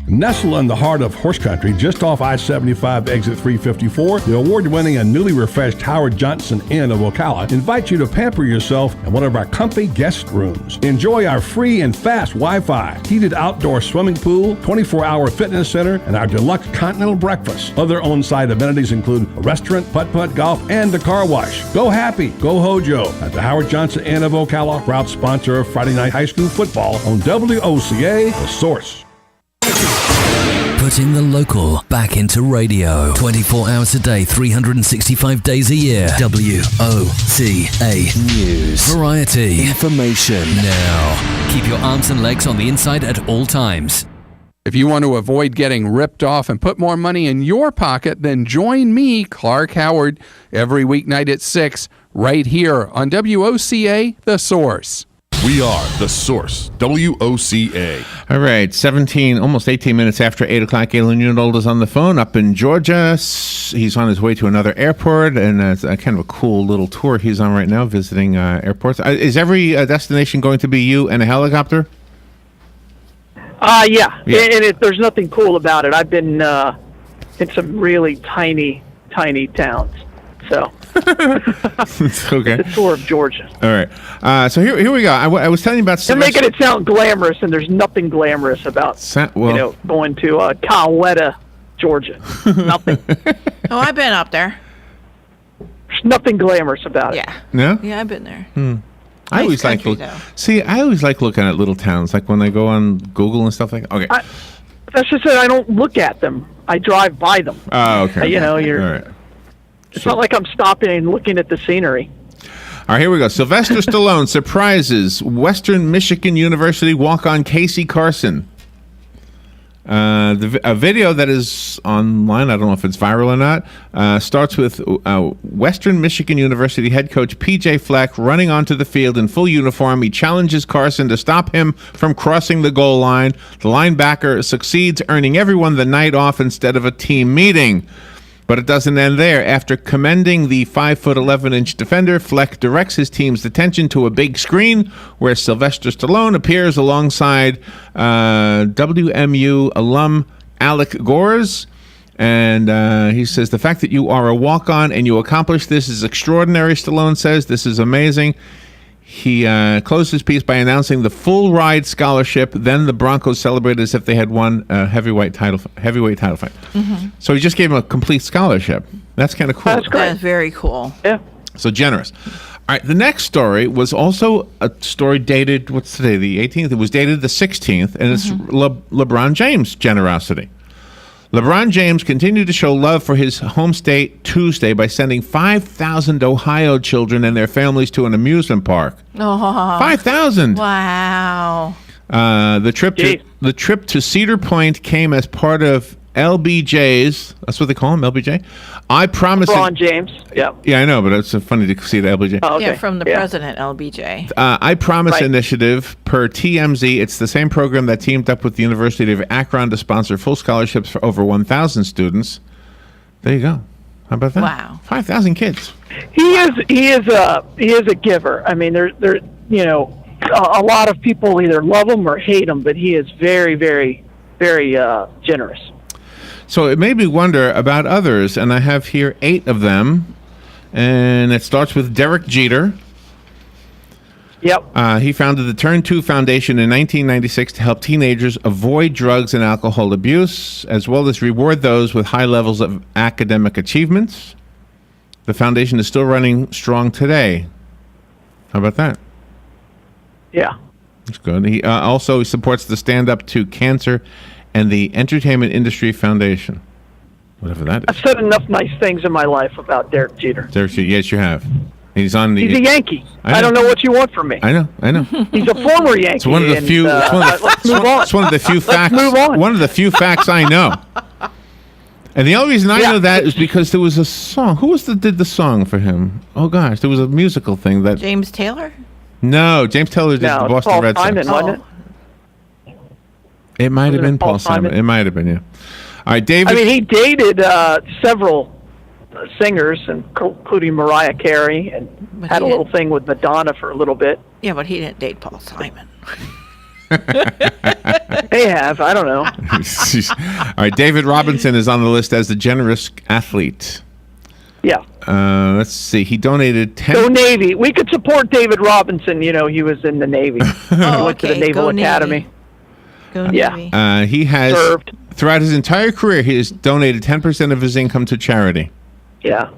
Nestled in the heart of horse country, just off I-75 exit 354, the award-winning and newly refreshed Howard Johnson Inn of Ocala invites you to pamper yourself in one of our comfy guest rooms. Enjoy our free and fast Wi-Fi, heated outdoor swimming pool, 24-hour fitness center, and our deluxe continental breakfast. Other on-site amenities include a restaurant, putt-putt golf, and a car wash. Go happy, go Hojo at the Howard Johnson Inn of Ocala, proud sponsor of Friday Night High School football on WOCA, The Source. Putting the local back into radio. 24 hours a day, 365 days a year. WOCA News. Variety. Information. Now. Keep your arms and legs on the inside at all times. If you want to avoid getting ripped off and put more money in your pocket, then join me, Clark Howard, every weeknight at 6, right here on WOCA, The Source. We are The Source, WOCA. All right, 17, almost 18 minutes after 8 o'clock, Galen Unold is on the phone up in Georgia. He's on his way to another airport, and it's kind of a cool little tour he's on right now, visiting airports. Is every destination going to be you and a helicopter? Yeah. And there's nothing cool about it. I've been in some really tiny towns, so... Okay. The tour of Georgia. All right. So here we go. I was telling you about... They're making it sound glamorous, and there's nothing glamorous about going to Coweta, Georgia. Nothing. Oh, I've been up there. There's nothing glamorous about it. Yeah. No? Yeah, I've been there. I always like looking at little towns, like when I go on Google and stuff like that. Okay. That's just it. I don't look at them. I drive by them. Oh, okay. All right. It's not like I'm stopping and looking at the scenery. All right, here we go. Sylvester Stallone surprises Western Michigan University walk-on Casey Carson. A video that is online, I don't know if it's viral or not, starts with Western Michigan University head coach P.J. Fleck running onto the field in full uniform. He challenges Carson to stop him from crossing the goal line. The linebacker succeeds, earning everyone the night off instead of a team meeting. But it doesn't end there. After commending the 5'11" defender, Fleck directs his team's attention to a big screen where Sylvester Stallone appears alongside WMU alum Alec Gores. And he says, the fact that you are a walk-on and you accomplished this is extraordinary, Stallone says. This is amazing. He closed his piece by announcing the full ride scholarship. Then the Broncos celebrated as if they had won a heavyweight title fight. Mm-hmm. So he just gave him a complete scholarship. That's kind of cool. That's great. That's very cool. Yeah. So generous. All right, the next story was also a story dated, what's today, the 18th? It was dated the 16th, and it's LeBron James' generosity. LeBron James continued to show love for his home state Tuesday by sending 5,000 Ohio children and their families to an amusement park. Oh, 5,000! wow. The trip to Cedar Point came as part of LBJ's. That's what they call him, LBJ. I promise. LeBron James. Yeah. Yeah, I know, but it's funny to see the LBJ. Oh, okay. Yeah, from the president, LBJ. I Promise initiative per TMZ. It's the same program that teamed up with the University of Akron to sponsor full scholarships for over 1,000 students. There you go. How about that? Wow. 5,000 kids. He is a giver. I mean, there a lot of people either love him or hate him, but he is very, very, very generous. So it made me wonder about others, and I have here 8 of them, and it starts with Derek Jeter. Yep. He founded the Turn 2 Foundation in 1996 to help teenagers avoid drugs and alcohol abuse, as well as reward those with high levels of academic achievements. The foundation is still running strong today. How about that? Yeah. That's good. He also supports the Stand Up to Cancer and the Entertainment Industry Foundation. Whatever that is. I've said enough nice things in my life about Derek Jeter. Derek Jeter, yes, you have. He's on the. He's a Yankee. I don't know what you want from me. I know. He's a former Yankee. It's one of the few. Let's move on. It's one of the few facts. Let's move on. One of the few facts I know. And the only reason I know that is because there was a song. Who did the song for him? Oh gosh, there was a musical thing that. James Taylor? No, James Taylor did the Boston Paul Red Sox. Simon, wasn't it? It might have been Paul Simon. It might have been, yeah. All right, David. I mean, he dated several singers, including Mariah Carey, and had a little thing with Madonna for a little bit. Yeah, but he didn't date Paul Simon. They have. I don't know. All right, David Robinson is on the list as the generous athlete. Yeah. Let's see. He donated 10. Go Navy. We could support David Robinson. You know, he was in the Navy. He went to the Naval Academy. Go Navy. He has served. Throughout his entire career, he has donated 10% of his income to charity. Yeah.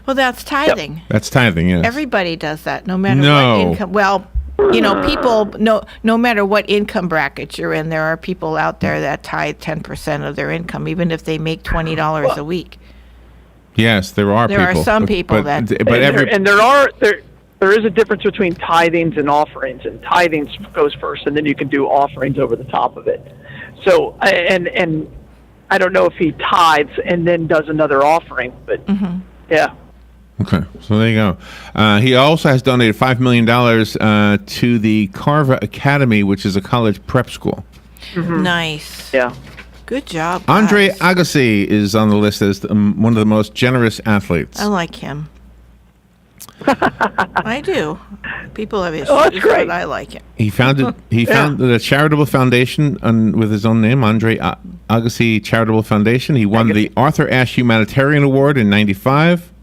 Well, that's tithing. That's tithing, yes. Everybody does that, no matter what income. Well, you know, people, no matter what income bracket you're in, there are people out there that tithe 10% of their income, even if they make $20 a week. Yes, there are people. There are some people that. There is a difference between tithings and offerings, and tithings goes first, and then you can do offerings over the top of it. So, and I don't know if he tithes and then does another offering, but yeah. Okay, so there you go. He also has donated $5 million to the Carver Academy, which is a college prep school. Nice. Yeah. Good job, guys. Andre Agassi is on the list as one of the most generous athletes. I like him. I do. People have issues, that's great. but I like him. He founded a charitable foundation with his own name, Andre Agassi Charitable Foundation. He won the Arthur Ashe Humanitarian Award in '95.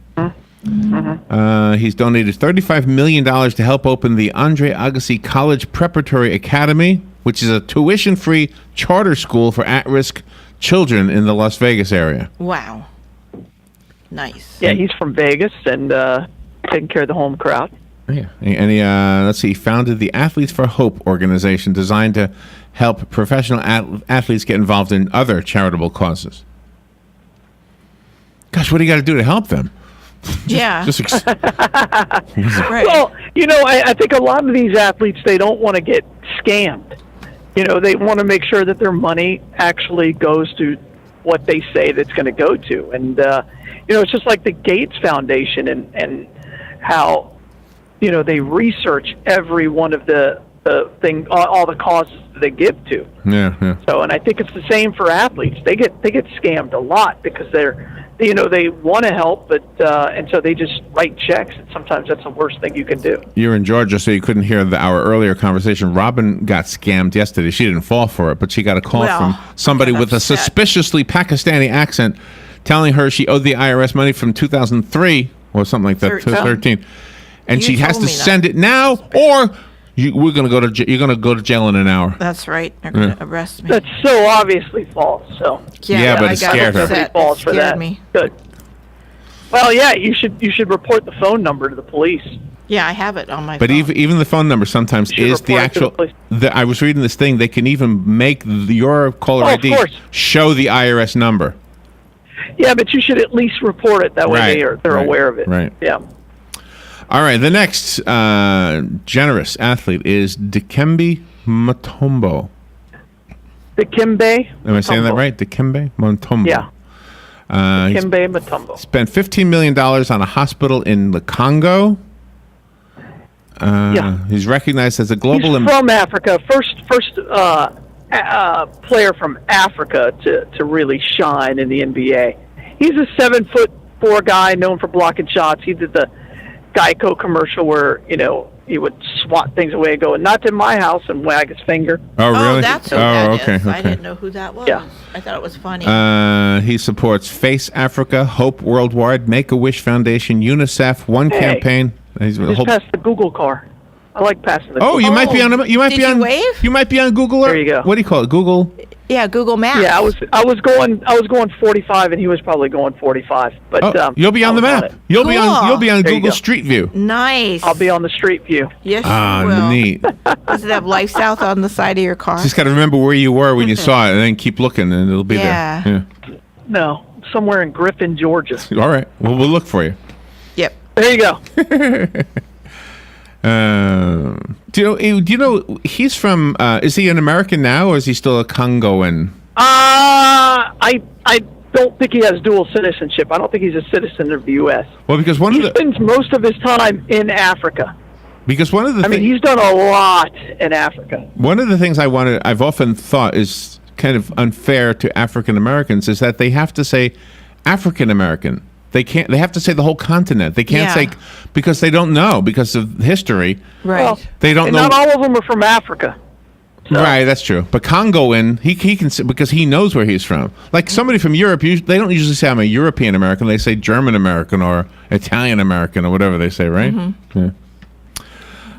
He's donated $35 million to help open the Andre Agassi College Preparatory Academy, which is a tuition-free charter school for at-risk children in the Las Vegas area. Wow. Nice. Yeah, he's from Vegas and taking care of the home crowd. Yeah, and he let's see, he founded the Athletes for Hope organization designed to help professional athletes get involved in other charitable causes. Gosh, what do you got to do to help them? Yeah. Right. Well, you know, I think a lot of these athletes, they don't want to get scammed. You know, they want to make sure that their money actually goes to what they say that's going to go to. And, you know, it's just like the Gates Foundation and how, you know, they research every one of the all the causes that they give to. Yeah. So, and I think it's the same for athletes. They get scammed a lot because they want to help, but and so they just write checks, and sometimes that's the worst thing you can do. You're in Georgia, so you couldn't hear our earlier conversation. Robin got scammed yesterday. She didn't fall for it, but she got a call from somebody with a suspiciously Pakistani accent telling her she owed the IRS money from 2003 or something like that, 2013. and You she has told to me that. send it now, or we're going to go to you're going to go to jail in an hour. That's right. They're going to arrest me. That's so obviously false. So Yeah, but it scared her. Nobody falls for Scared that. me. Good. Well, yeah, you should report the phone number to the police. Yeah, I have it on my But phone. even the phone number sometimes You should is the report it to the actual. I was reading this thing. They can even make your caller Oh, of ID course. show the IRS number. Yeah, but you should at least report it. That way Right, they're right, aware of it. right. Yeah. All right. The next generous athlete is Dikembe Mutombo. Dikembe. Am I saying that Mutombo. right? Dikembe Mutombo. Yeah. He's Dikembe Mutombo. spent $15 million on a hospital in the Congo. He's recognized as a global. He's from Africa. First player from Africa to really shine in the NBA. He's a 7'4" guy known for blocking shots. He did the Geico commercial where he would swat things away and go, "Not in my house," and wag his finger. Oh, really? That's who that okay, is. okay. I didn't know who that was. Yeah. I thought it was funny. He supports Face Africa, Hope Worldwide, Make-A-Wish Foundation, UNICEF, One Hey. Campaign. He's a Just whole- passed the Google car. I like passing the. Oh, you Google. might be on. You might Did be you on. wave? You might be on Google. There you go. What do you call it? Google. Yeah, Google Maps. Yeah, I was going 45, and he was probably going 45. But You'll be on the I was map. it. You'll be on. Cool. You'll be on There you Google go. Street View. Nice. I'll be on the Street View. Yes, you will. Ah, neat. Does it have LifeSouth on the side of your car? Just got to remember where you were when you saw it, and then keep looking, and it'll be Yeah. there. No, somewhere in Griffin, Georgia. Yeah. All right. Well, we'll look for you. Yep. There you go. Do you know he's from? Is he an American now, or is he still a Congoan? I don't think he has dual citizenship. I don't think he's a citizen of the U.S. Well, because He spends most of his time in Africa. one of the I mean, he's done a lot in Africa. One of the things I've often thought is kind of unfair to African Americans is that they have to say African American. They have to say the whole continent. They can't Yeah. say because they don't know because of history. Right. Well, They don't and know. not all of them are from Africa. Right, that's true. But Congoan, he can say, because he knows where he's from. Like somebody from Europe, they don't usually say I'm a European American. They say German American or Italian American or whatever they say, right? Yeah.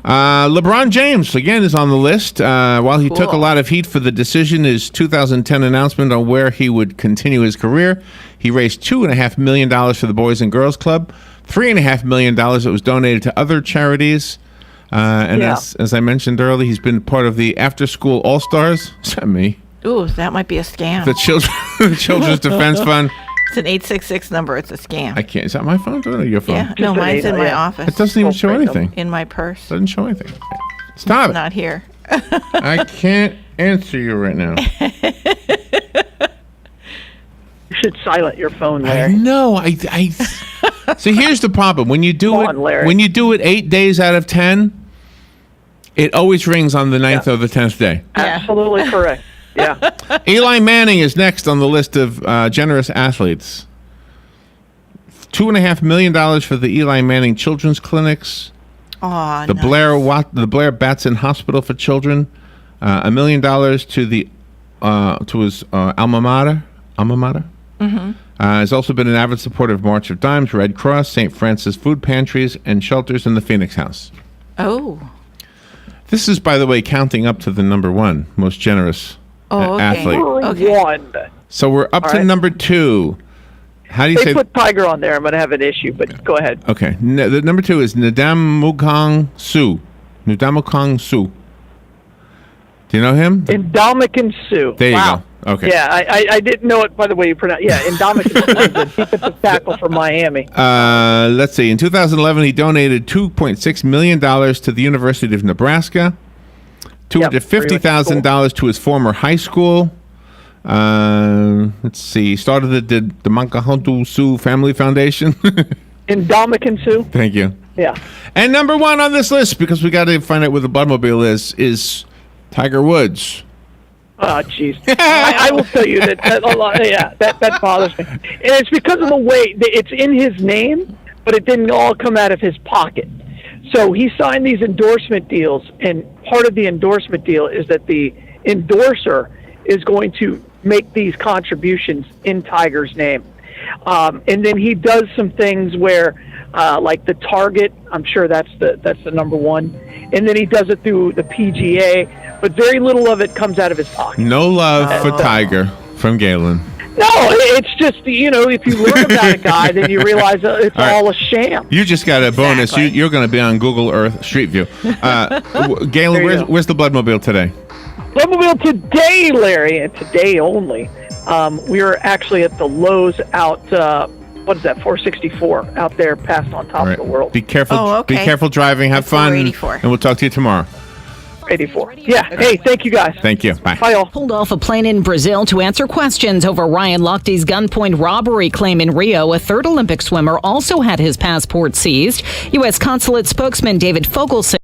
LeBron James, again, is on the list. While he took a Cool. lot of heat for the decision, his 2010 announcement on where he would continue his career, he raised $2.5 million for the Boys and Girls Club, $3.5 million that was donated to other charities. And Yeah. as I mentioned earlier, he's been part of the After School All-Stars. Is that me? Ooh, that might be a scam. The Children's Defense Fund. It's an 866 number. It's a scam. I can't. Is that my phone or your phone? Yeah, no, Just mine's an in my yeah. office. It doesn't even show anything. In my purse. Doesn't show anything. Stop it. Not here. I can't answer you right now. You should silent your phone, I Larry. know. I See, here's the problem. When you do Come it, on, Larry. when you do it 8 days out of 10, it always rings on the 9th or the 10th day. Absolutely correct. Yeah. Eli Manning is next on the list of generous athletes. $2.5 million for the Eli Manning Children's Clinics. Oh, The Blair Batson Hospital for Children. $1 million to his alma mater. Mm-hmm. Has also been an avid supporter of March of Dimes, Red Cross, St. Francis food pantries, and shelters in the Phoenix House. Oh. This is, by the way, counting up to the number one most generous athlete. One. So we're up All to right. number 2. How do you They say? put Tiger on there. I'm going to have an issue, but go ahead. Okay, the number 2 is Ndamukong Suh. Ndamukong Suh. Do you know him? Indomitian Sue. There you Wow. go. Okay. Yeah, I didn't know it by the way you pronounce. Yeah, Indomitian Sue is the defensive tackle for Miami. Let's see. In 2011, he donated $2.6 million to the University of Nebraska, $250,000 to his former high school. Let's see. He started the Mankahantu Sioux Family Foundation. Indomitian Sue. Thank you. Yeah. And number 1 on this list, because we got to find out where the Budmobile is Tiger Woods. Oh, jeez. I will tell you that bothers me. And it's because of the way it's in his name, but it didn't all come out of his pocket. So he signed these endorsement deals, and part of the endorsement deal is that the endorser is going to make these contributions in Tiger's name. And then he does some things where like the Target. I'm sure that's the number one. And then he does it through the PGA, but very little of it comes out of his pocket. No love for Tiger from Galen. No, it's just, if you learn about a guy, then you realize it's all a sham. You just got a bonus. You're going to be on Google Earth Street View. Galen, where's the Bloodmobile today? Bloodmobile today, Larry, and today only. We are actually at the Lowe's out, 464, out there past on top of the world. Be careful. Oh, okay. Be careful driving. Have fun. 484. And we'll talk to you tomorrow. 84. Yeah. Hey, thank you guys. Thank you. Bye. Bye, all. Pulled off a plane in Brazil to answer questions over Ryan Lochte's gunpoint robbery claim in Rio. A third Olympic swimmer also had his passport seized. U.S. Consulate spokesman David Fogelson